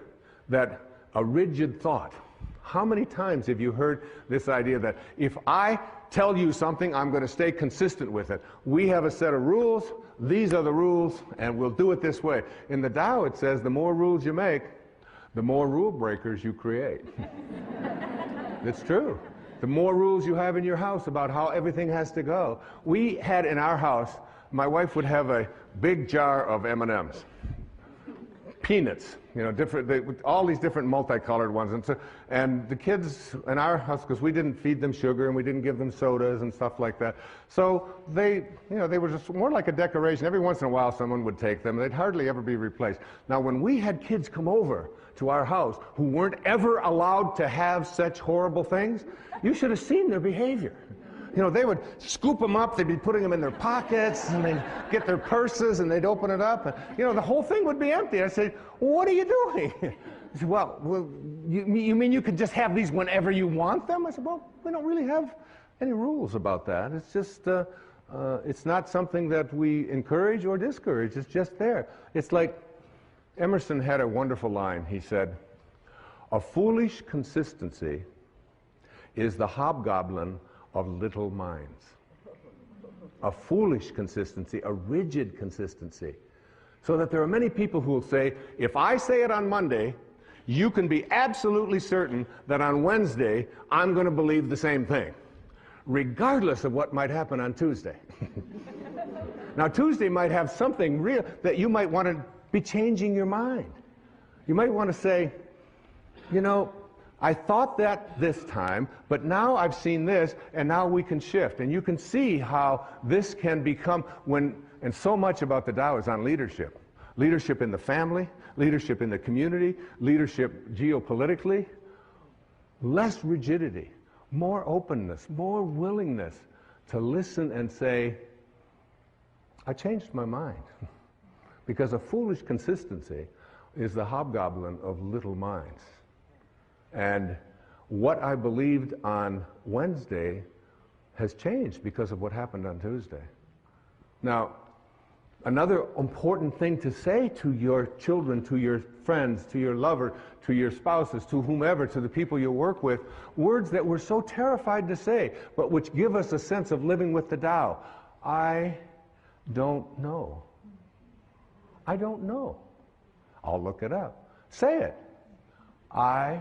A: that a rigid thought, how many times have you heard this idea that if I tell you something, I'm going to stay consistent with it? We have a set of rules, these are the rules, and we'll do it this way. In the Tao it says the more rules you make, the more rule breakers you create. It's true. The more rules you have in your house about how everything has to go. We had in our house, my wife would have a big jar of M&Ms. Peanuts, you know, all these different multicolored ones. And the kids in our house, because we didn't feed them sugar and we didn't give them sodas and stuff like that, so they were just more like a decoration. Every once in a while someone would take them. They'd hardly ever be replaced. Now when we had kids come over to our house who weren't ever allowed to have such horrible things, you should have seen their behavior. You know, they would scoop them up, they'd be putting them in their pockets, and they'd get their purses, and they'd open it up, and, you know, the whole thing would be empty. I said, well, what are you doing? He said, well, you mean you can just have these whenever you want them? I said, well, we don't really have any rules about that. It's just, it's not something that we encourage or discourage. It's just there. It's like Emerson had a wonderful line. He said, A foolish consistency is the hobgoblin of little minds. A foolish consistency, a rigid consistency. So that there are many people who will say, if I say it on Monday, you can be absolutely certain that on Wednesday, I'm going to believe the same thing, regardless of what might happen on Tuesday. Now, Tuesday might have something real that you might want to be changing your mind. You might want to say, you know, I thought that this time, but now I've seen this, and now we can shift. And you can see how this can become and so much about the Tao is on leadership. Leadership in the family, leadership in the community, leadership geopolitically. Less rigidity, more openness, more willingness to listen and say, I changed my mind. Because a foolish consistency is the hobgoblin of little minds. And what I believed on Wednesday has changed because of what happened on Tuesday. Now, another important thing to say to your children, to your friends, to your lover, to your spouses, to whomever, to the people you work with, words that we're so terrified to say, but which give us a sense of living with the Tao. I don't know. I don't know. I'll look it up. Say it. I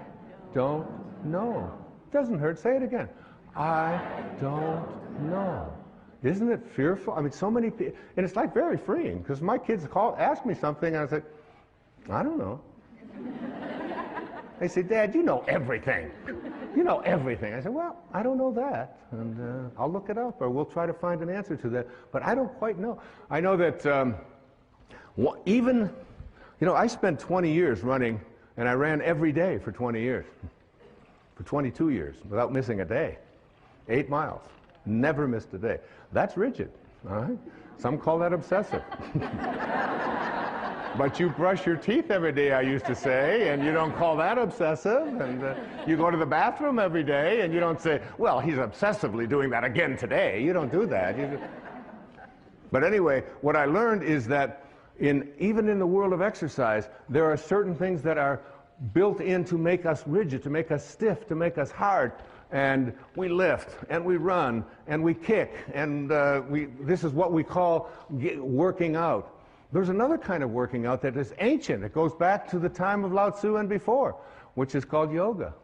A: don't know. Doesn't hurt. Say it again. I don't know. Isn't it fearful? I mean, so many people, and it's like very freeing, because my kids ask me something, and I say, I don't know. They say, Dad, you know everything. You know everything. I say, well, I don't know that, and I'll look it up, or we'll try to find an answer to that, but I don't quite know. I know that I spent 20 years running, and I ran every day for 20 years, for 22 years, without missing a day, 8 miles. Never missed a day. That's rigid, all right? Some call that obsessive. But you brush your teeth every day, I used to say, and you don't call that obsessive. And you go to the bathroom every day, and you don't say, well, he's obsessively doing that again today. You don't do that. But anyway, what I learned is that even in the world of exercise, there are certain things that are built in to make us rigid, to make us stiff, to make us hard. And we lift, and we run, and we kick, and this is what we call working out. There's another kind of working out that is ancient. It goes back to the time of Lao Tzu and before, which is called yoga.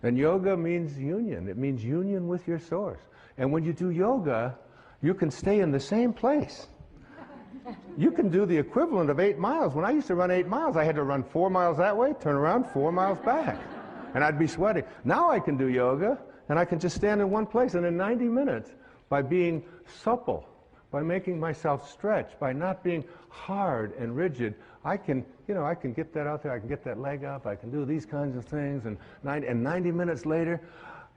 A: And yoga means union. It means union with your source. And when you do yoga, you can stay in the same place. You can do the equivalent of 8 miles. When I used to run 8 miles, I had to run 4 miles that way, turn around, 4 miles back. And I'd be sweating. Now I can do yoga, and I can just stand in one place. And in 90 minutes, by being supple, by making myself stretch, by not being hard and rigid, I can get that out there. I can get that leg up. I can do these kinds of things. And 90 minutes later,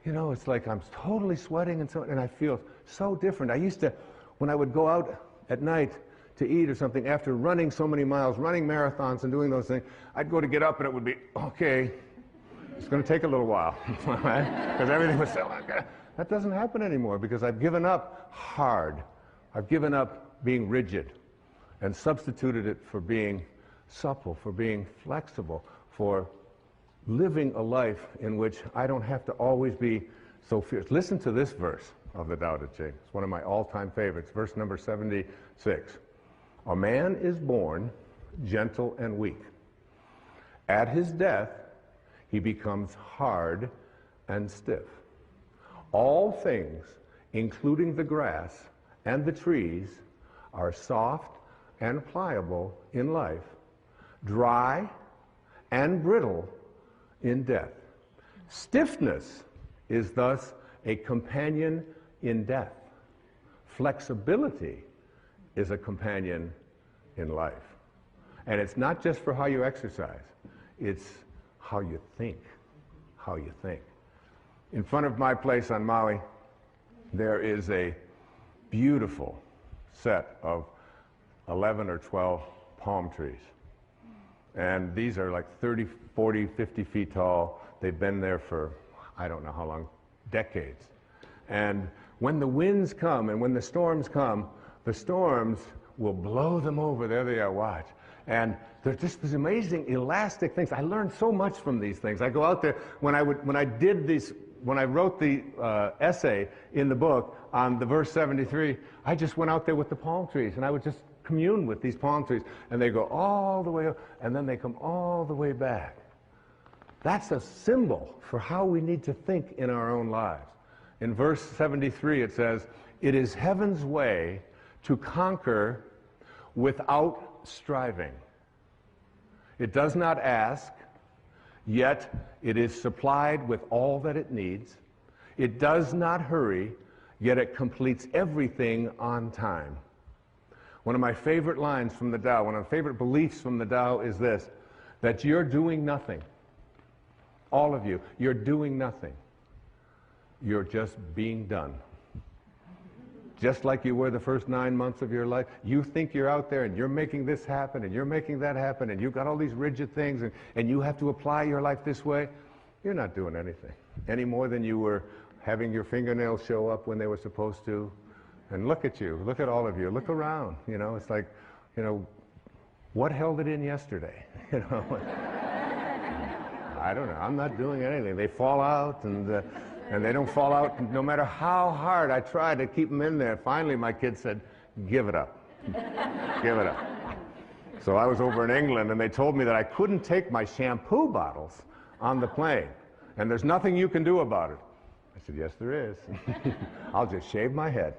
A: it's like I'm totally sweating, and I feel so different. I used to, when I would go out at night to eat or something, after running so many miles, running marathons and doing those things, I'd go to get up, and it would be, okay, it's going to take a little while, right? Because everything was so, that doesn't happen anymore, because I've given up hard. I've given up being rigid and substituted it for being supple, for being flexible, for living a life in which I don't have to always be so fierce. Listen to this verse of the Tao Te Ching. It's one of my all-time favorites, verse number 76. A man is born gentle and weak. At his death, he becomes hard and stiff. All things, including the grass and the trees, are soft and pliable in life, dry and brittle in death. Stiffness is thus a companion in death. Flexibility is a companion in life. And it's not just for how you exercise, it's how you think, how you think. In front of my place on Maui, there is a beautiful set of 11 or 12 palm trees. And these are like 30, 40, 50 feet tall. They've been there for, I don't know how long, decades. And when the winds come and when the storms come, the storms will blow them over. There they are, watch. And they're just these amazing elastic things. I learned so much from these things. I go out there, when I wrote the essay in the book on the verse 73, I just went out there with the palm trees, and I would just commune with these palm trees, and they go all the way up, and then they come all the way back. That's a symbol for how we need to think in our own lives. In verse 73 it says, "It is heaven's way to conquer without striving. It does not ask, yet it is supplied with all that it needs. It does not hurry, yet it completes everything on time." One of my favorite lines from the Tao, one of my favorite beliefs from the Tao is this, that you're doing nothing. All of you, you're doing nothing. You're just being done. Just like you were the first 9 months of your life. You think you're out there and you're making this happen and you're making that happen and you've got all these rigid things and you have to apply your life this way. You're not doing anything any more than you were having your fingernails show up when they were supposed to. And look at you, look at all of you, look around. You know, it's like, you know, what held it in yesterday? You know, I don't know, I'm not doing anything. They fall out and they don't fall out no matter how hard I try to keep them in there. Finally, my kid said, "Give it up. Give it up." So I was over in England, and they told me that I couldn't take my shampoo bottles on the plane, and there's nothing you can do about it. I said, "Yes, there is. I'll just shave my head.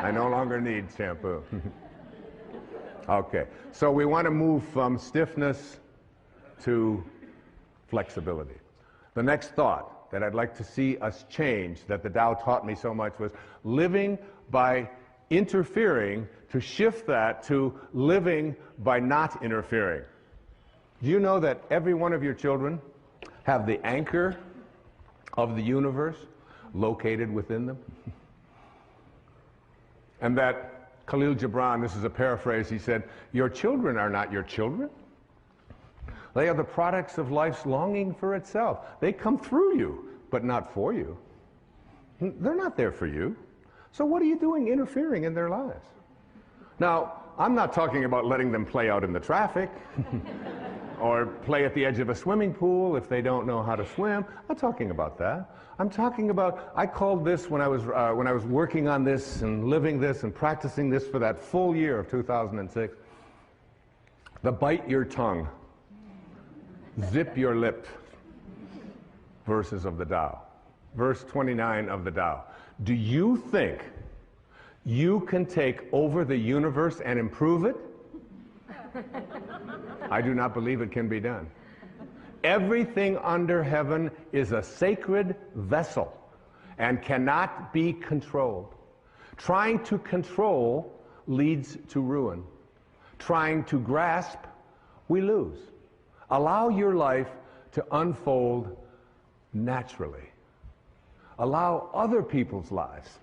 A: I no longer need shampoo." Okay, so we want to move from stiffness to flexibility. The next thought that I'd like to see us change, that the Tao taught me so much, was living by interfering, to shift that to living by not interfering. Do you know that every one of your children have the anchor of the universe located within them? And that Khalil Gibran, this is a paraphrase, he said, "Your children are not your children. They are the products of life's longing for itself. They come through you, but not for you. They're not there for you. So what are you doing interfering in their lives?" Now, I'm not talking about letting them play out in the traffic or play at the edge of a swimming pool if they don't know how to swim. I'm not talking about that. I'm talking about, I called this when I was working on this and living this and practicing this for that full year of 2006, the bite your tongue, zip your lip verses of the Tao. Verse 29 of the Tao. Do you think you can take over the universe and improve it? I do not believe it can be done. Everything under heaven is a sacred vessel and cannot be controlled. Trying to control leads to ruin. Trying to grasp, we lose. Allow your life to unfold naturally. Allow other people's lives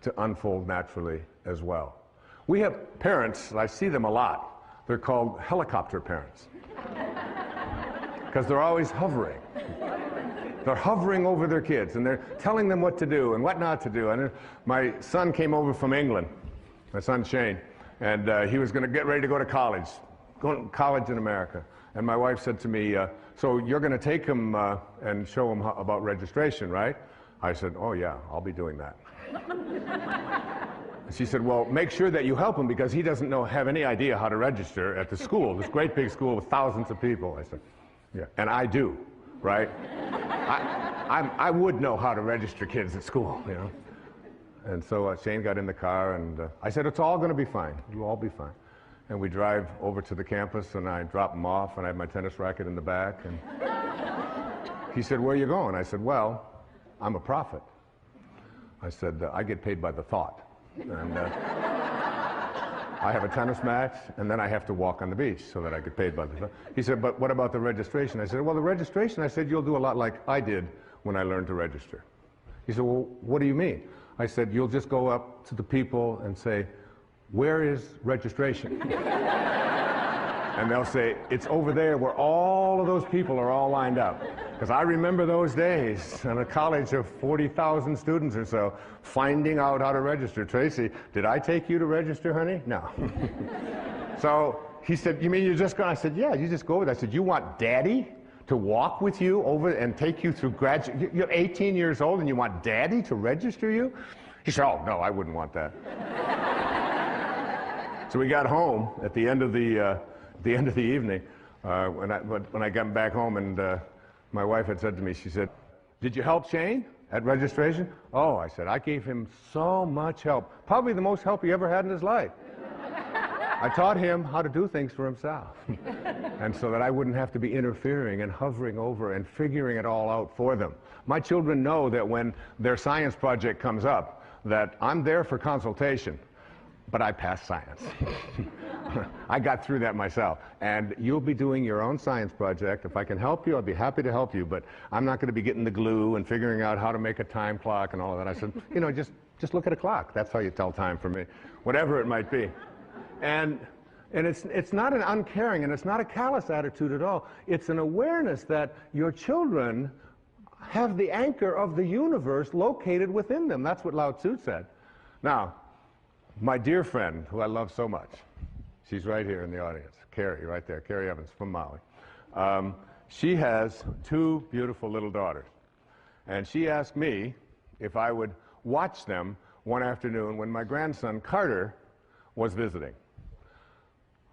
A: to unfold naturally as well. We have parents, I see them a lot. They're called helicopter parents because they're always hovering. They're hovering over their kids and they're telling them what to do and what not to do. And my son came over from England, my son Shane, and he was going to get ready to go to college, in America. And my wife said to me, "So you're going to take him and show him about registration, right?" I said, "Oh yeah, I'll be doing that." She said, "Well, make sure that you help him because he doesn't have any idea how to register at the school, this great big school with thousands of people." I said, "Yeah, and I do, right? I would know how to register kids at school, you know." And so Shane got in the car, and I said, "It's all going to be fine. You'll all be fine." And we drive over to the campus, and I drop him off, and I have my tennis racket in the back. And he said, "Where are you going?" I said, "Well, I'm a prophet." I said, "I get paid by the thought. And I have a tennis match, and then I have to walk on the beach so that I get paid by the thought." He said, "But what about the registration?" I said, "Well, the registration," I said, "you'll do a lot like I did when I learned to register." He said, "Well, what do you mean?" I said, "You'll just go up to the people and say, 'Where is registration?' And they'll say, 'It's over there where all of those people are all lined up.'" Because I remember those days in a college of 40,000 students or so, finding out how to register. "Tracy, did I take you to register, honey?" No. So he said, you mean you're just going? I said, yeah, you just go over there. I said, you want Daddy to walk with you over and take you through graduate? You're 18 years old and you want Daddy to register you? He said, oh, no, I wouldn't want that. So we got home at the end of the evening. When I got back home, and my wife had said to me, she said, did you help Shane at registration? Oh, I said, I gave him so much help. Probably the most help he ever had in his life. I taught him how to do things for himself. And so that I wouldn't have to be interfering and hovering over and figuring it all out for them. My children know that when their science project comes up, that I'm there for consultation, but I passed science. I got through that myself. And you'll be doing your own science project. If I can help you, I'll be happy to help you, but I'm not going to be getting the glue and figuring out how to make a time clock and all of that. I said, you know, just look at a clock. That's how you tell time for me, whatever it might be. And it's not an uncaring, and it's not a callous attitude at all. It's an awareness that your children have the anchor of the universe located within them. That's what Lao Tzu said. Now, my dear friend, who I love so much, she's right here in the audience, Carrie, right there, Carrie Evans from Maui. She has two beautiful little daughters. And she asked me if I would watch them one afternoon when my grandson, Carter, was visiting.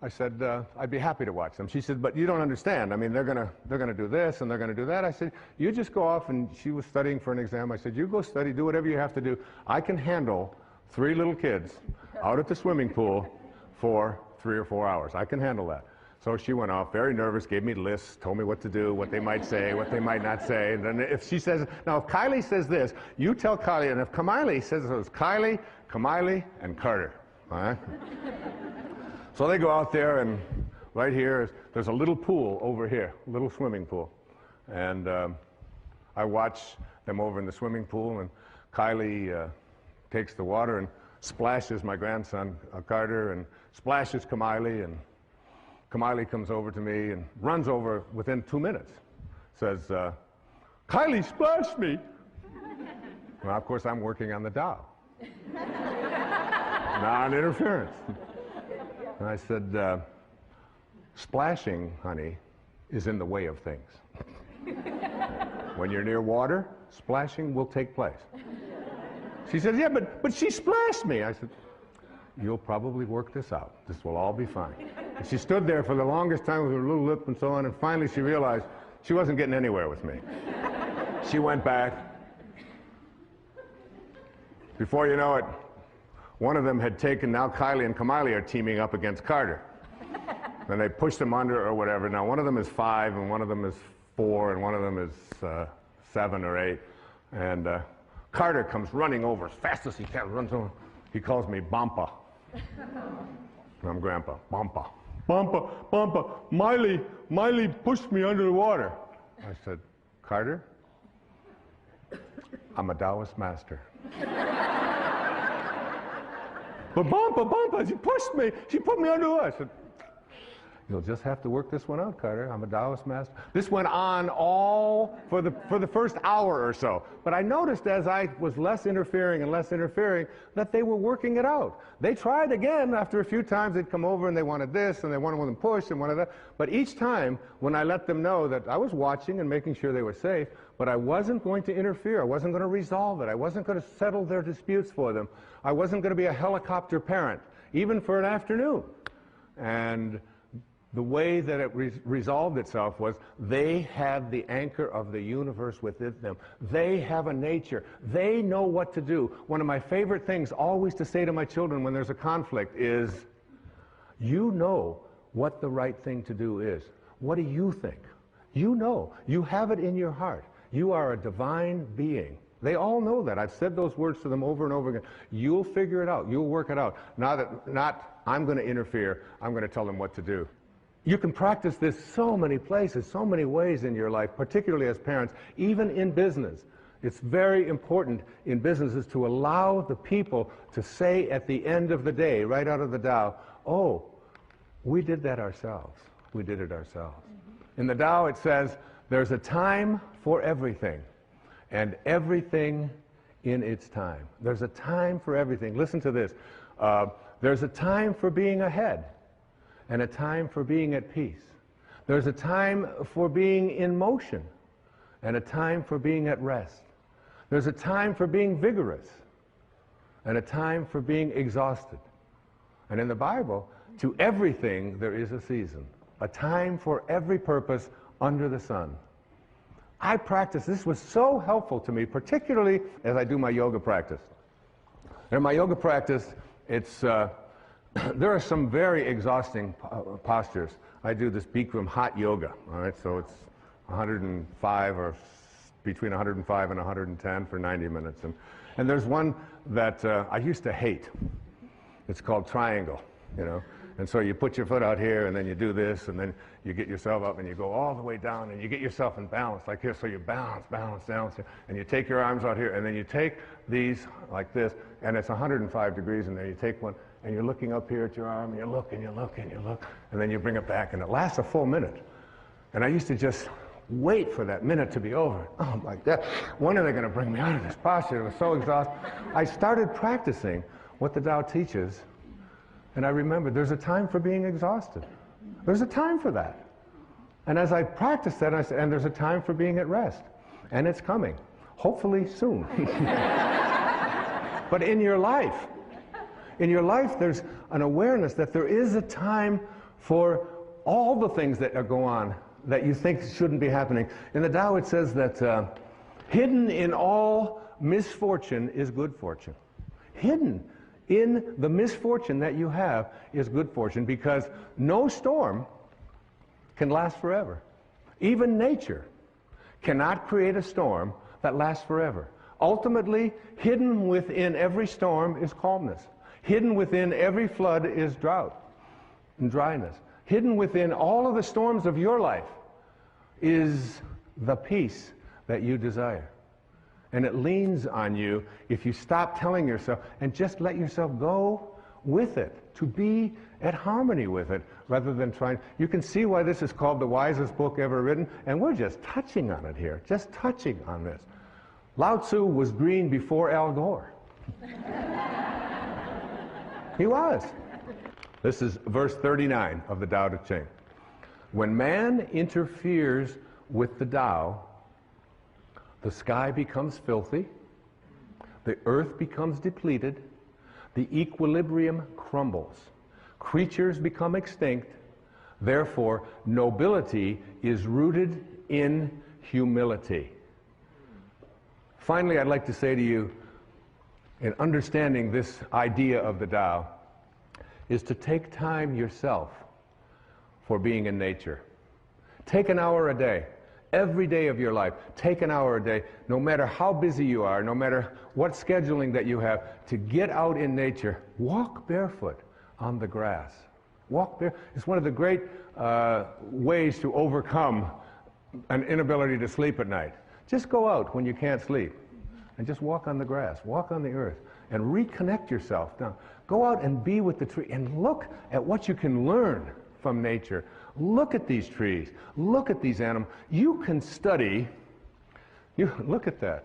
A: I said, I'd be happy to watch them. She said, but you don't understand. I mean, they're gonna do this and they're gonna do that. I said, you just go off, and she was studying for an exam. I said, you go study, do whatever you have to do. I can handle 3 little kids out at the swimming pool for 3 or 4 hours. I can handle that. So she went off, very nervous, gave me lists, told me what to do, what they might say, what they might not say. And then if she says, now if Kylie says this, you tell Kylie, and if Kamiley says it was Kylie, Kamiley, and Carter. All right? So they go out there, and right here, there's a little pool over here, a little swimming pool. And I watch them over in the swimming pool, and Kylie takes the water and splashes my grandson, Carter, and splashes Kamiley, and Kamiley comes over to me and runs over within 2 minutes. Says, Kylie splashed me. Well, of course, I'm working on the Tao. Non-interference. And I said, splashing, honey, is in the way of things. When you're near water, splashing will take place. She said, yeah, but she splashed me. I said, you'll probably work this out. This will all be fine. And she stood there for the longest time with her little lip and so on, and finally she realized she wasn't getting anywhere with me. She went back. Before you know it, one of them had taken, now Kylie and Kamiley are teaming up against Carter. And they pushed him under or whatever. Now one of them is 5, and one of them is 4, and one of them is 7 or 8. And Carter comes running over as fast as he can, runs over. He calls me Bampa. I'm Grandpa. Bampa. Bampa, Bampa, Miley pushed me under the water. I said, Carter, I'm a Taoist master. But Bampa, she pushed me. She put me under the water. I said, you'll just have to work this one out, Carter. I'm a Taoist master. This went on all for the first hour or so. But I noticed as I was less interfering and less interfering that they were working it out. They tried again after a few times. They'd come over and they wanted this and they wanted them pushed and wanted that. But each time when I let them know that I was watching and making sure they were safe, but I wasn't going to interfere. I wasn't going to resolve it. I wasn't going to settle their disputes for them. I wasn't going to be a helicopter parent, even for an afternoon. And the way that it resolved itself was they had the anchor of the universe within them. They have a nature. They know what to do. One of my favorite things always to say to my children when there's a conflict is, you know what the right thing to do is. What do you think? You know. You have it in your heart. You are a divine being. They all know that. I've said those words to them over and over again. You'll figure it out. You'll work it out. Not I'm going to interfere. I'm going to tell them what to do. You can practice this so many places, so many ways in your life, particularly as parents, even in business. It's very important in businesses to allow the people to say at the end of the day, right out of the Tao, oh, we did that ourselves. We did it ourselves. In the Tao it says, there's a time for everything, and everything in its time. There's a time for everything. Listen to this. There's a time for being ahead,
B: and a time for being at peace. There's a time for being in motion and a time for being at rest. There's a time for being vigorous and a time for being exhausted. And in the Bible, to everything there is a season, a time for every purpose under the sun. I practice, this was so helpful to me, particularly as I do my yoga practice. In my yoga practice, it's, there are some very exhausting postures. I do this Bikram hot yoga, all right, so it's 105 or between 105 and 110 for 90 minutes. And there's one that I used to hate. It's called triangle, you know. And so you put your foot out here, and then you do this, and then you get yourself up, and you go all the way down, and you get yourself in balance like this. So you balance, and you take your arms out here, and then you take these like this, and it's 105 degrees in there. You take one, and you're looking up here at your arm, and you look, and you look, and you look, and then you bring it back, and it lasts a full minute. And I used to just wait for that minute to be over. Oh, my God. When are they going to bring me out of this posture? It was so exhausting. I started practicing what the Tao teaches. And I remember there's a time for being exhausted. There's a time for that. And as I practiced that, I said, and there's a time for being at rest. And it's coming. Hopefully soon. But in your life, there's an awareness that there is a time for all the things that go on that you think shouldn't be happening. In the Tao, it says that hidden in all misfortune is good fortune. Hidden in the misfortune that you have is good fortune, because no storm can last forever. Even nature cannot create a storm that lasts forever. Ultimately, hidden within every storm is calmness. Hidden within every flood is drought and dryness. Hidden within all of the storms of your life is the peace that you desire. And it leans on you if you stop telling yourself and just let yourself go with it, to be at harmony with it, rather than trying. You can see why this is called the wisest book ever written, and we're just touching on it here, just touching on this. Lao Tzu was green before Al Gore. He was. This is verse 39 of the Tao Te Ching. When man interferes with the Tao, the sky becomes filthy, the earth becomes depleted, the equilibrium crumbles, creatures become extinct, therefore nobility is rooted in humility. Finally, I'd like to say to you, in understanding this idea of the Tao, is to take time yourself for being in nature. Take an hour a day. Every day of your life, take an hour a day, no matter how busy you are, no matter what scheduling that you have, to get out in nature. Walk barefoot on the grass. Walk bare. It's one of the great ways to overcome an inability to sleep at night. Just go out when you can't sleep and just walk on the grass, walk on the earth, and reconnect yourself. Now, go out and be with the tree and look at what you can learn from nature. Look at these trees. Look at these animals. You can study. Look at that.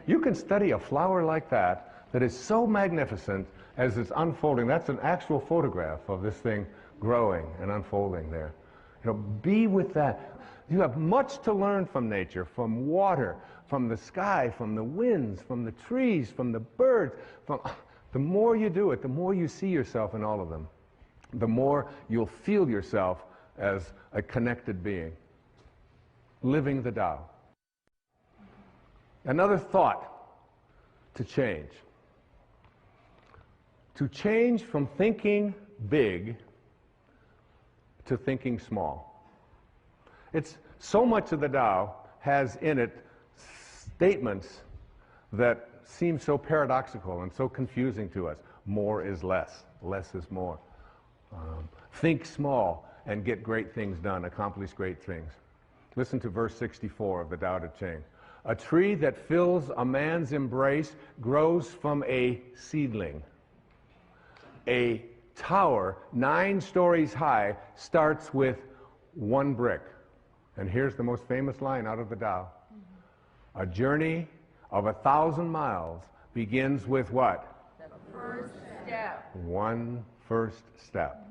B: You can study a flower like that is so magnificent as it's unfolding. That's an actual photograph of this thing growing and unfolding there. You know, be with that. You have much to learn from nature, from water, from the sky, from the winds, from the trees, from the birds. The more you do it, the more you see yourself in all of them. The more you'll feel yourself as a connected being, living the Tao. Another thought to change. To change from thinking big to thinking small. It's so much of the Tao has in it statements that seem so paradoxical and so confusing to us. More is less. Less is more. Think small and get great things done, accomplish great things. Listen to verse 64 of the Tao Te Ching. A tree that fills a man's embrace grows from a seedling. A tower 9 stories high starts with 1 brick. And here's the most famous line out of the Tao. A journey of 1,000 miles begins with what?
C: The first step.
B: 1 first step.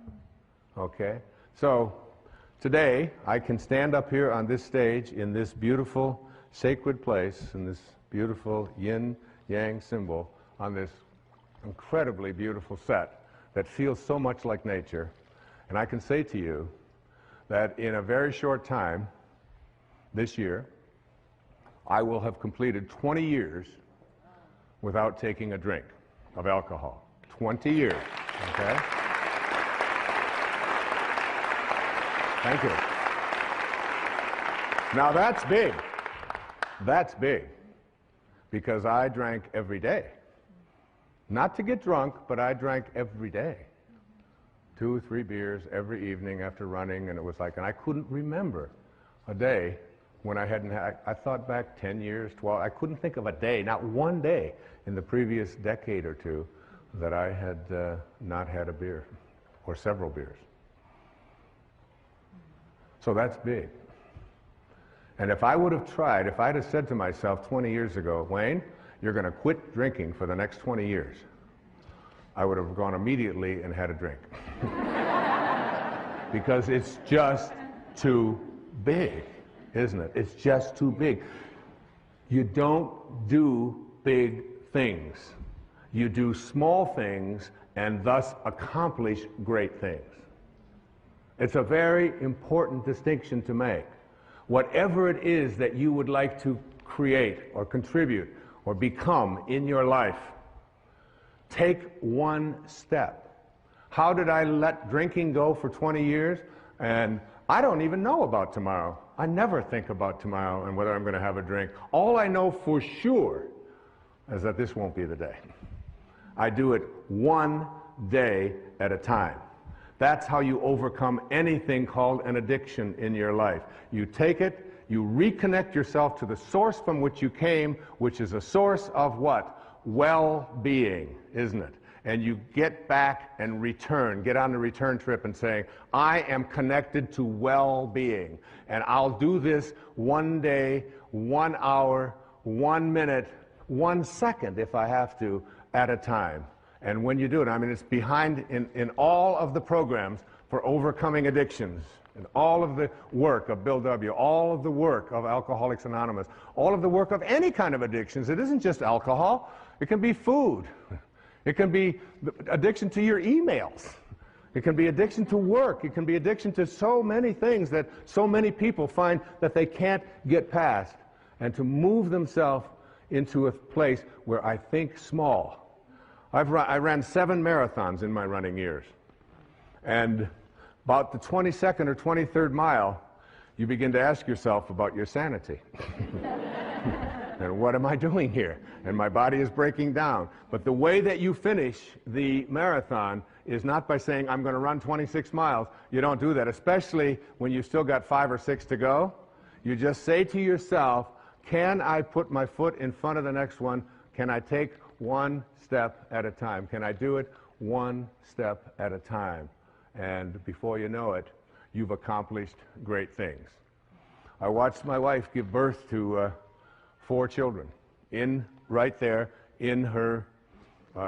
B: Okay? So today I can stand up here on this stage in this beautiful sacred place, in this beautiful yin-yang symbol, on this incredibly beautiful set that feels so much like nature, and I can say to you that in a very short time, this year, I will have completed 20 years without taking a drink of alcohol. 20 years, okay? Thank you. Now that's big. That's big. Because I drank every day. Not to get drunk, but I drank every day. 2 or 3 beers every evening after running, and it was like, and I couldn't remember a day when I hadn't had, I thought back 10 years, 12, I couldn't think of a day, not one day in the previous decade or two that I had not had a beer, or several beers. So that's big. And if I would have tried, if I'd have said to myself 20 years ago, Wayne, you're going to quit drinking for the next 20 years, I would have gone immediately and had a drink. Because it's just too big, isn't it? It's just too big. You don't do big things. You do small things and thus accomplish great things. It's a very important distinction to make. Whatever it is that you would like to create or contribute or become in your life, take one step. How did I let drinking go for 20 years? And I don't even know about tomorrow. I never think about tomorrow and whether I'm going to have a drink. All I know for sure is that this won't be the day. I do it one day at a time. That's how you overcome anything called an addiction in your life. You take it, you reconnect yourself to the source from which you came, which is a source of what? Well-being, isn't it? And you get back and return, get on the return trip and say, I am connected to well-being. And I'll do this one day, 1 hour, 1 minute, 1 second if I have to, at a time. And when you do it, I mean, it's behind in all of the programs for overcoming addictions, and all of the work of Bill W., all of the work of Alcoholics Anonymous, all of the work of any kind of addictions. It isn't just alcohol. It can be food. It can be addiction to your emails. It can be addiction to work. It can be addiction to so many things that so many people find that they can't get past, and to move themselves into a place where I think small. I ran 7 marathons in my running years. And about the 22nd or 23rd mile, you begin to ask yourself about your sanity. And what am I doing here? And my body is breaking down. But the way that you finish the marathon is not by saying, I'm going to run 26 miles. You don't do that, especially when you've still got 5 or 6 to go. You just say to yourself, can I put my foot in front of the next one? Can I take one step at a time? Can I do it one step at a time? And before you know it, you've accomplished great things. I watched my wife give birth to 4 children right there in her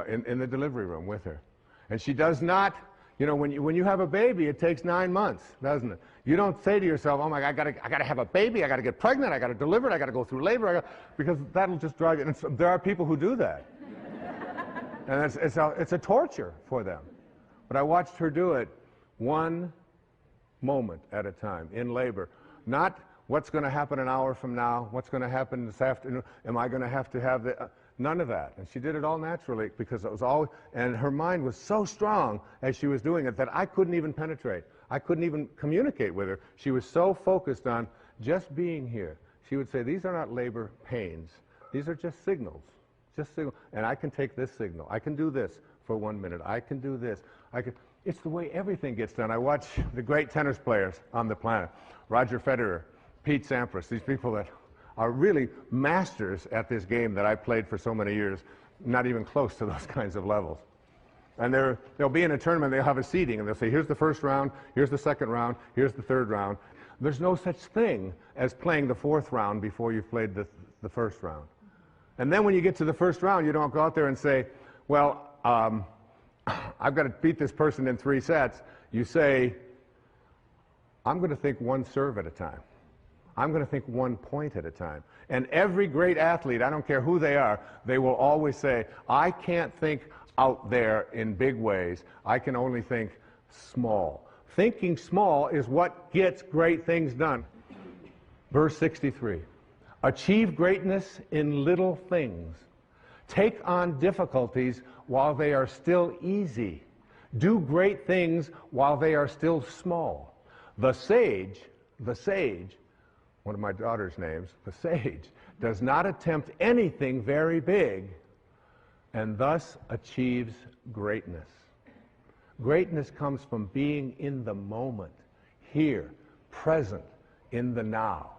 B: in the delivery room with her. And she does not, you know, when you have a baby, it takes 9 months, doesn't it? You don't say to yourself, oh my God, I gotta have a baby, I gotta get pregnant, I gotta deliver it, I gotta go through labor, because that'll just drive you. And there are people who do that. And it's a torture for them. But I watched her do it one moment at a time in labor. Not what's going to happen an hour from now, what's going to happen this afternoon, am I going to have the... none of that. And she did it all naturally because it was all... And her mind was so strong as she was doing it that I couldn't even penetrate. I couldn't even communicate with her. She was so focused on just being here. She would say, these are not labor pains. These are just signals. Just signal, and I can take this signal. I can do this for 1 minute. I can do this. It's the way everything gets done. I watch the great tennis players on the planet, Roger Federer, Pete Sampras, these people that are really masters at this game that I played for so many years, not even close to those kinds of levels. And they'll be in a tournament, they'll have a seeding, and they'll say, here's the first round, here's the second round, here's the third round. There's no such thing as playing the 4th round before you've played the first round. And then when you get to the first round, you don't go out there and say, well, I've got to beat this person in 3 sets. You say, I'm going to think one serve at a time. I'm going to think 1 point at a time. And every great athlete, I don't care who they are, they will always say, I can't think out there in big ways. I can only think small. Thinking small is what gets great things done. Verse 63, achieve greatness in little things. Take on difficulties while they are still easy. Do great things while they are still small. The sage, one of my daughter's names, the sage, does not attempt anything very big and thus achieves greatness. Greatness comes from being in the moment, here, present, in the now.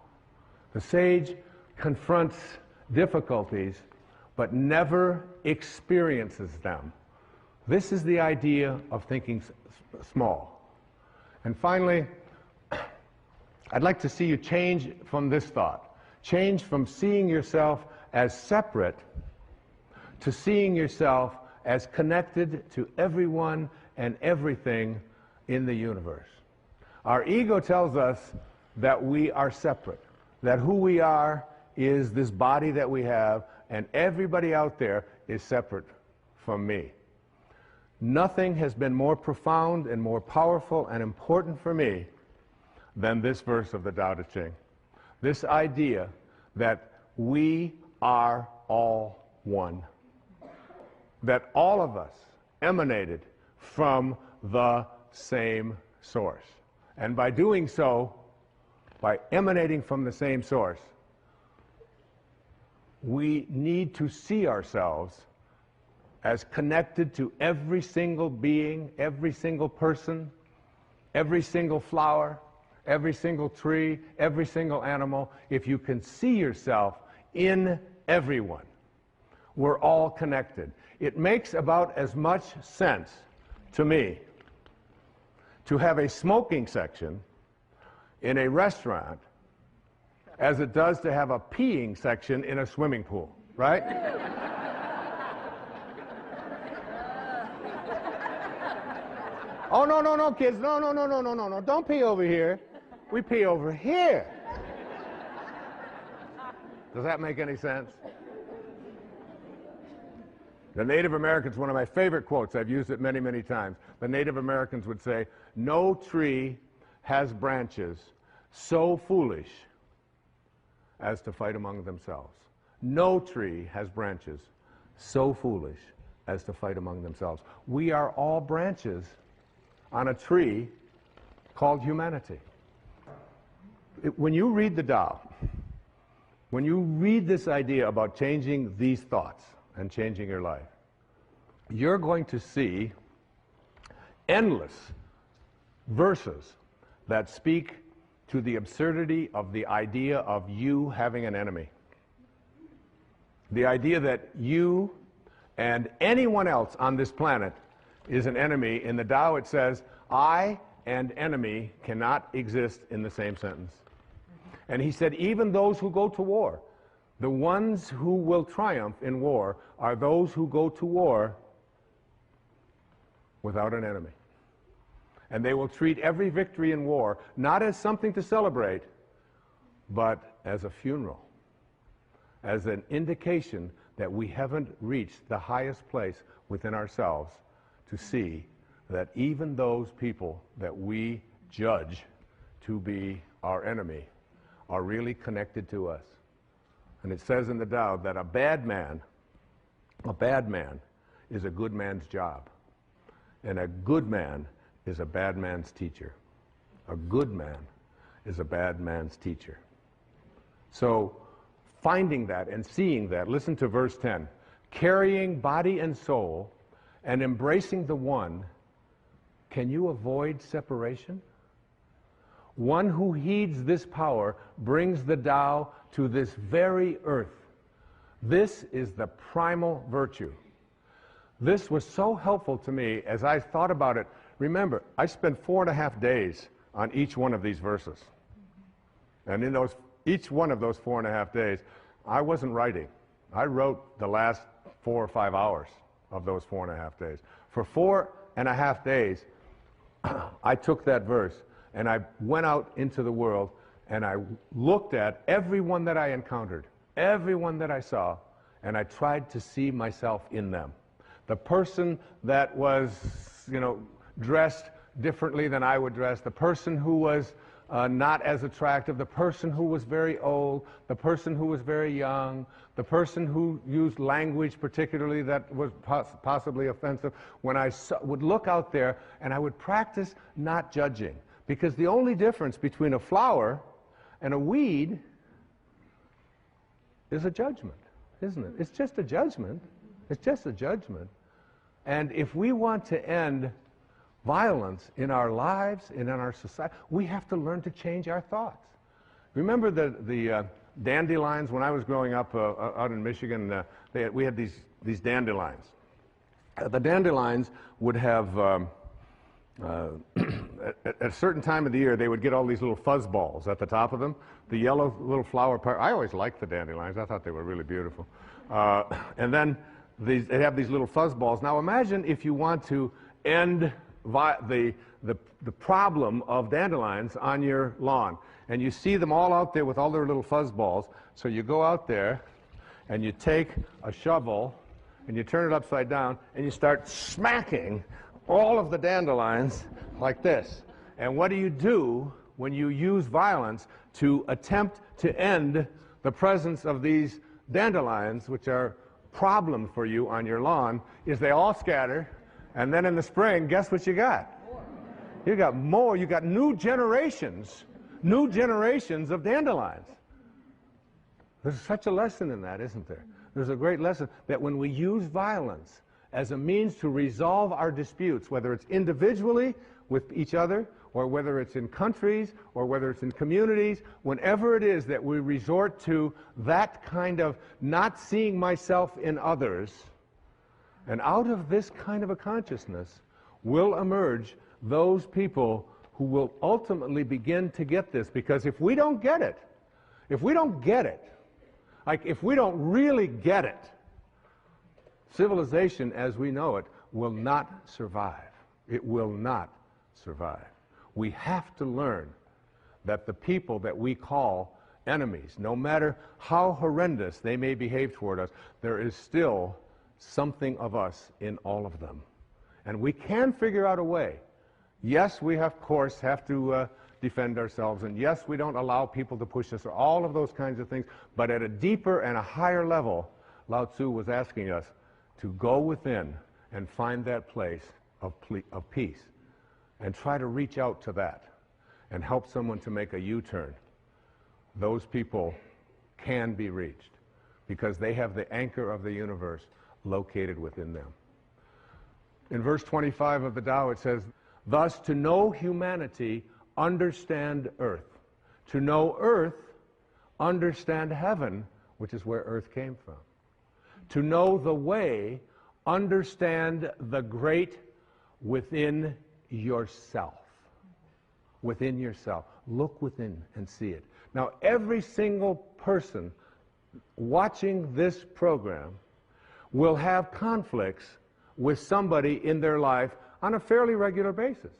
B: The sage confronts difficulties but never experiences them. This is the idea of thinking small. And finally, I'd like to see you change from this thought. Change from seeing yourself as separate to seeing yourself as connected to everyone and everything in the universe. Our ego tells us that we are separate, that who we are is this body that we have, and everybody out there is separate from me. Nothing has been more profound and more powerful and important for me than this verse of the Tao Te Ching. This idea that we are all one. That all of us emanated from the same source. And by doing so, by emanating from the same source, we need to see ourselves as connected to every single being, every single person, every single flower, every single tree, every single animal. If you can see yourself in everyone, we're all connected. It makes about as much sense to me to have a smoking section in a restaurant as it does to have a peeing section in a swimming pool, right? Oh, no, kids, no, don't pee over here. We pee over here. Does that make any sense? The Native Americans, one of my favorite quotes, I've used it many, many times. The Native Americans would say, no tree has branches so foolish as to fight among themselves. No tree has branches so foolish as to fight among themselves. We are all branches on a tree called humanity. When you read the Tao, when you read this idea about changing these thoughts and changing your life, you're going to see endless verses that speak to the absurdity of the idea of you having an enemy. The idea that you and anyone else on this planet is an enemy. In the Tao it says, I and enemy cannot exist in the same sentence. And he said, even those who go to war, the ones who will triumph in war are those who go to war without an enemy. And they will treat every victory in war not as something to celebrate, but as a funeral, as an indication that we haven't reached the highest place within ourselves to see that even those people that we judge to be our enemy are really connected to us. And it says in the Tao that a bad man is a good man's job. And a good man is a bad man's teacher. A good man is a bad man's teacher. So finding that and seeing that, listen to verse 10. Carrying body and soul and embracing the one, can you avoid separation? One who heeds this power brings the Tao to this very earth. This is the primal virtue. This was so helpful to me as I thought about it. Remember, I spent 4.5 days on each one of these verses. And in each one of those 4.5 days, I wasn't writing. I wrote the last 4 or 5 hours of those 4.5 days. For 4.5 days, I took that verse and I went out into the world and I looked at everyone that I encountered, everyone that I saw, and I tried to see myself in them. The person that was, dressed differently than I would dress, the person who was not as attractive, the person who was very old, the person who was very young, the person who used language particularly that was possibly offensive. When I would look out there and I would practice not judging, because the only difference between a flower and a weed is a judgment, isn't it? It's just a judgment. It's just a judgment. And if we want to end violence in our lives and in our society, we have to learn to change our thoughts. Remember the dandelions? When I was growing up out in Michigan, we had these dandelions. The dandelions would have, at a certain time of the year, they would get all these little fuzz balls at the top of them. The yellow little flower part. I always liked the dandelions. I thought they were really beautiful. And then they have these little fuzz balls. Now imagine if you want to end the problem of dandelions on your lawn, and you see them all out there with all their little fuzz balls. So you go out there and you take a shovel and you turn it upside down and you start smacking all of the dandelions like this. And what do you do when you use violence to attempt to end the presence of these dandelions, which are a problem for you on your lawn? Is they all scatter, and then in the spring, guess what you got? You got more. You got new generations of dandelions. There's such a lesson in that, isn't there? There's a great lesson that when we use violence as a means to resolve our disputes, whether it's individually with each other, or whether it's in countries, or whether it's in communities, whenever it is that we resort to that kind of not seeing myself in others, and out of this kind of a consciousness will emerge those people who will ultimately begin to get this. Because if we don't get it, like if we don't really get it, civilization as we know it will not survive. It will not survive. We have to learn that the people that we call enemies, no matter how horrendous they may behave toward us, there is still something of us in all of them. And we can figure out a way. Yes, we of course have to defend ourselves, and yes, we don't allow people to push us, or all of those kinds of things, but at a deeper and a higher level, Lao Tzu was asking us to go within and find that place of peace, and try to reach out to that and help someone to make a U-turn. Those people can be reached because they have the anchor of the universe located within them. In verse 25 of the Tao it says, "Thus to know humanity, understand earth. To know earth, understand heaven," which is where earth came from. To know the way, understand the great within yourself. Within yourself. Look within and see it. Now, every single person watching this program will have conflicts with somebody in their life on a fairly regular basis,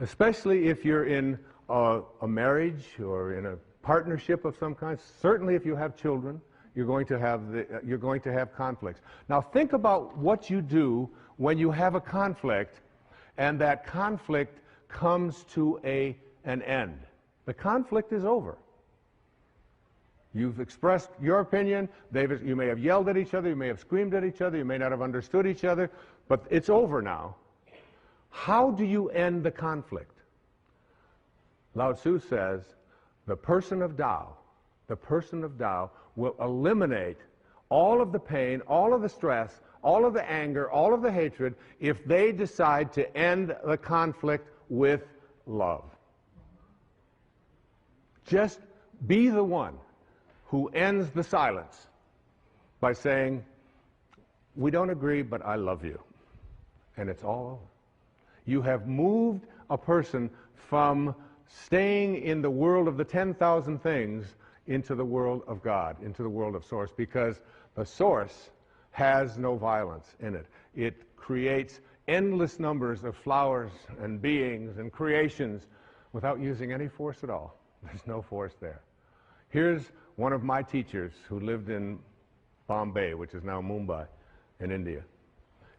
B: especially if you're in a marriage or in a partnership of some kind. Certainly if you have children, you're going to have conflicts. Now think about what you do when you have a conflict and that conflict comes to an end. The conflict is over. You've expressed your opinion. You may have yelled at each other. You may have screamed at each other. You may not have understood each other. But it's over now. How do you end the conflict? Lao Tzu says, the person of Tao will eliminate all of the pain, all of the stress, all of the anger, all of the hatred, if they decide to end the conflict with love. Just be the one who ends the silence by saying, we don't agree, but I love you. And it's all over. You have moved a person from staying in the world of the 10,000 things into the world of God, into the world of Source, because the Source has no violence in it. It creates endless numbers of flowers and beings and creations without using any force at all. There's no force there. Here's one of my teachers who lived in Bombay, which is now Mumbai, in India.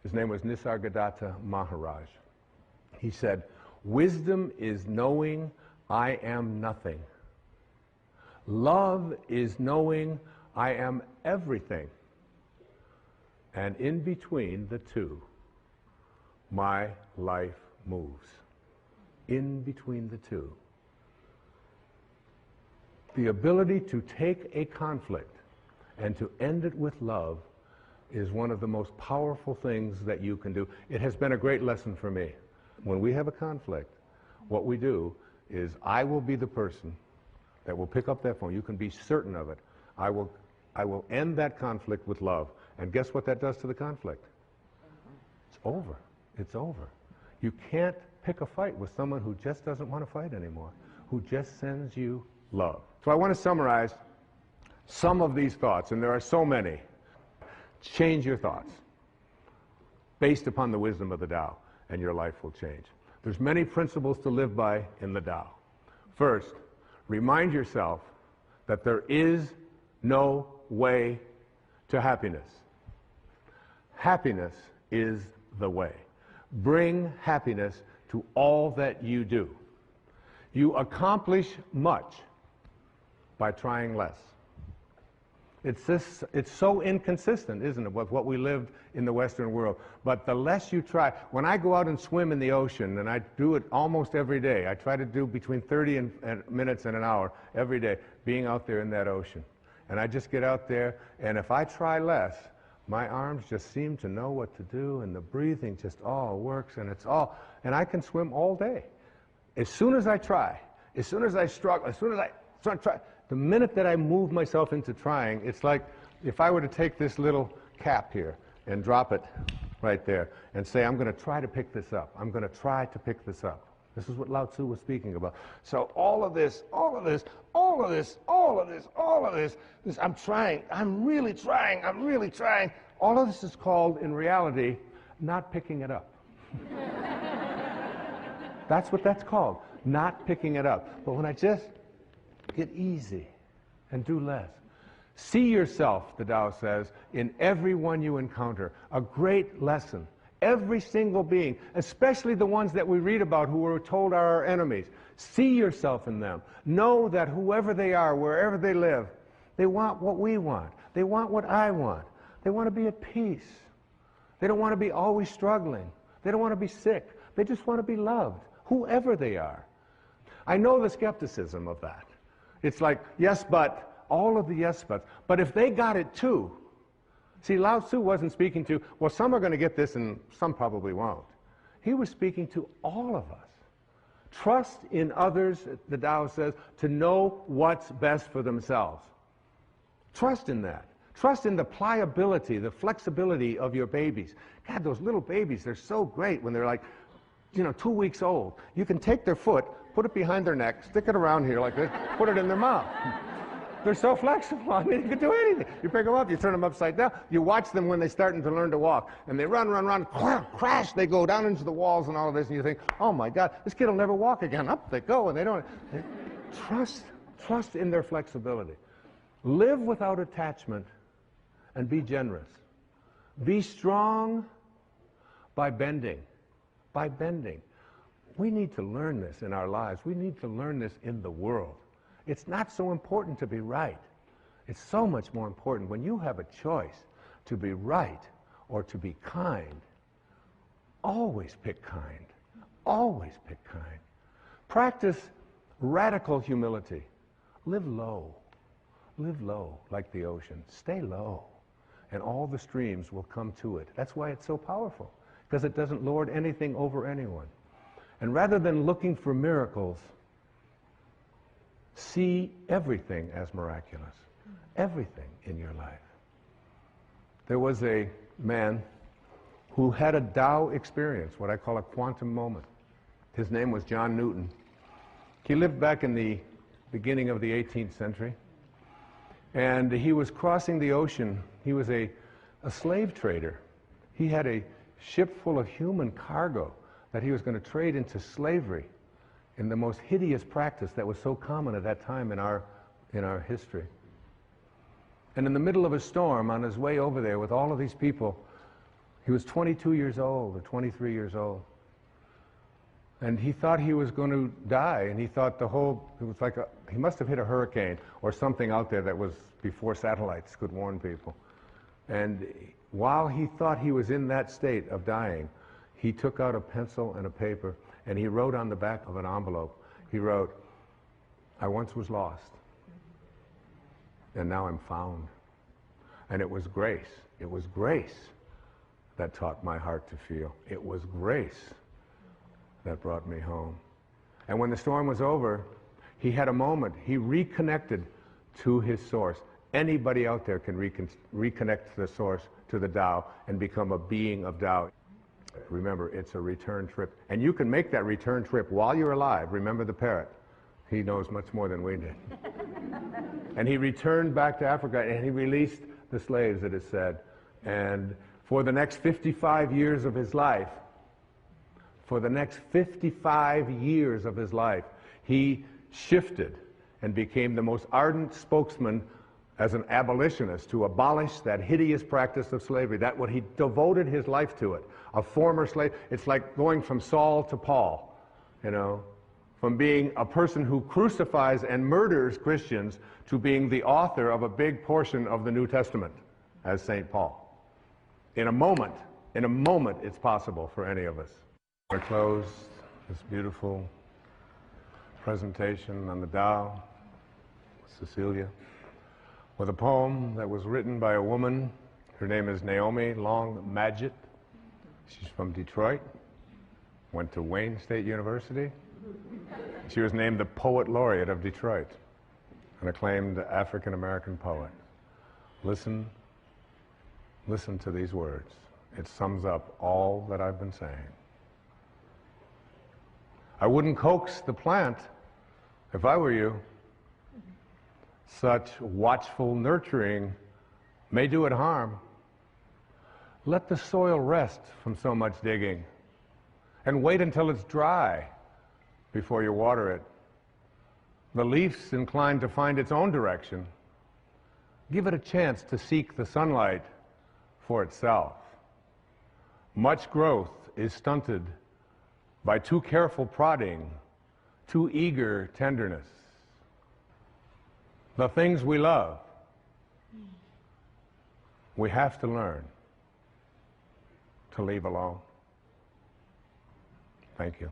B: His name was Nisargadatta Maharaj. He said, "Wisdom is knowing I am nothing. Love is knowing I am everything. And in between the two, my life moves." In between the two. The ability to take a conflict and to end it with love is one of the most powerful things that you can do. It has been a great lesson for me. When we have a conflict, what we do is I will be the person that will pick up that phone. You can be certain of it. I will end that conflict with love. And guess what that does to the conflict? It's over. It's over. You can't pick a fight with someone who just doesn't want to fight anymore, who just sends you love. So I want to summarize some of these thoughts, and there are so many. Change your thoughts based upon the wisdom of the Tao, and your life will change. There's many principles to live by in the Tao. First, remind yourself that there is no way to happiness. Happiness is the way. Bring happiness to all that you do. You accomplish much by trying less. It's so inconsistent, isn't it, with what we lived in the Western world. But the less you try, when I go out and swim in the ocean, and I do it almost every day, I try to do between 30 minutes and an hour every day, being out there in that ocean. And I just get out there, and if I try less, my arms just seem to know what to do, and the breathing just all works, and and I can swim all day. As soon as I try, as soon as I struggle, as soon as I try, the minute that I move myself into trying, it's like if I were to take this little cap here and drop it right there and say, I'm going to try to pick this up. I'm going to try to pick this up. This is what Lao Tzu was speaking about. So all of this, I'm trying, I'm really trying. All of this is called, in reality, not picking it up. That's what that's called, not picking it up. But when I just get easy and do less. See yourself, the Tao says, in everyone you encounter. A great lesson. Every single being, especially the ones that we read about who we're told are our enemies. See yourself in them. Know that whoever they are, wherever they live, they want what we want. They want what I want. They want to be at peace. They don't want to be always struggling. They don't want to be sick. They just want to be loved, whoever they are. I know the skepticism of that. It's like, yes, but, all of the yes, buts. But if they got it too, see, Lao Tzu wasn't speaking to, well, some are going to get this and some probably won't. He was speaking to all of us. Trust in others, the Tao says, to know what's best for themselves. Trust in that. Trust in the pliability, the flexibility of your babies. God, those little babies, they're so great when they're like, 2 weeks old. You can take their foot, put it behind their neck, stick it around here like this, put it in their mouth. They're so flexible. I mean, you can do anything. You pick them up, you turn them upside down. You watch them when they're starting to learn to walk, and they run, crash, they go down into the walls and all of this, and you think, oh my God, this kid will never walk again. Up they go, and they don't. Trust in their flexibility. Live without attachment and be generous. Be strong by bending. By bending. We need to learn this in our lives. We need to learn this in the world. It's not so important to be right. It's so much more important when you have a choice to be right or to be kind. Always pick kind. Always pick kind. Practice radical humility. Live low. Live low like the ocean. Stay low. And all the streams will come to it. That's why it's so powerful, because it doesn't lord anything over anyone. And rather than looking for miracles, see everything as miraculous. Everything in your life. There was a man who had a Tao experience, what I call a quantum moment. His name was John Newton. He lived back in the beginning of the 18th century. And he was crossing the ocean. He was a slave trader. He had a ship full of human cargo that he was going to trade into slavery in the most hideous practice that was so common at that time in our history. And in the middle of a storm, on his way over there with all of these people, he was 22 years old or 23 years old. And he thought he was going to die, and he thought it was like he must have hit a hurricane or something out there that was before satellites could warn people. And while he thought he was in that state of dying, he took out a pencil and a paper, and he wrote on the back of an envelope, he wrote, "I once was lost, and now I'm found." And it was grace. It was grace that taught my heart to feel. It was grace that brought me home. And when the storm was over, he had a moment. He reconnected to his source. Anybody out there can reconnect to the source, to the Tao, and become a being of Tao. Remember, it's a return trip. And you can make that return trip while you're alive. Remember the parrot. He knows much more than we did. And he returned back to Africa, and he released the slaves, it is said. And for the next 55 years of his life, he shifted and became the most ardent spokesman as an abolitionist to abolish that hideous practice of slavery. That's what he devoted his life to it. A former slave, it's like going from Saul to Paul, you know, from being a person who crucifies and murders Christians to being the author of a big portion of the New Testament as St. Paul. In a moment, it's possible for any of us. I close this beautiful presentation on the Tao, Cecilia, with a poem that was written by a woman. Her name is Naomi Long Madgett. She's from Detroit, went to Wayne State University. She was named the Poet Laureate of Detroit, an acclaimed African-American poet. Listen to these words. It sums up all that I've been saying. I wouldn't coax the plant if I were you. Such watchful nurturing may do it harm. Let the soil rest from so much digging, and wait until it's dry before you water it. The leaf's inclined to find its own direction. Give it a chance to seek the sunlight for itself. Much growth is stunted by too careful prodding, too eager tenderness. The things we love, we have to learn to leave alone. Thank you.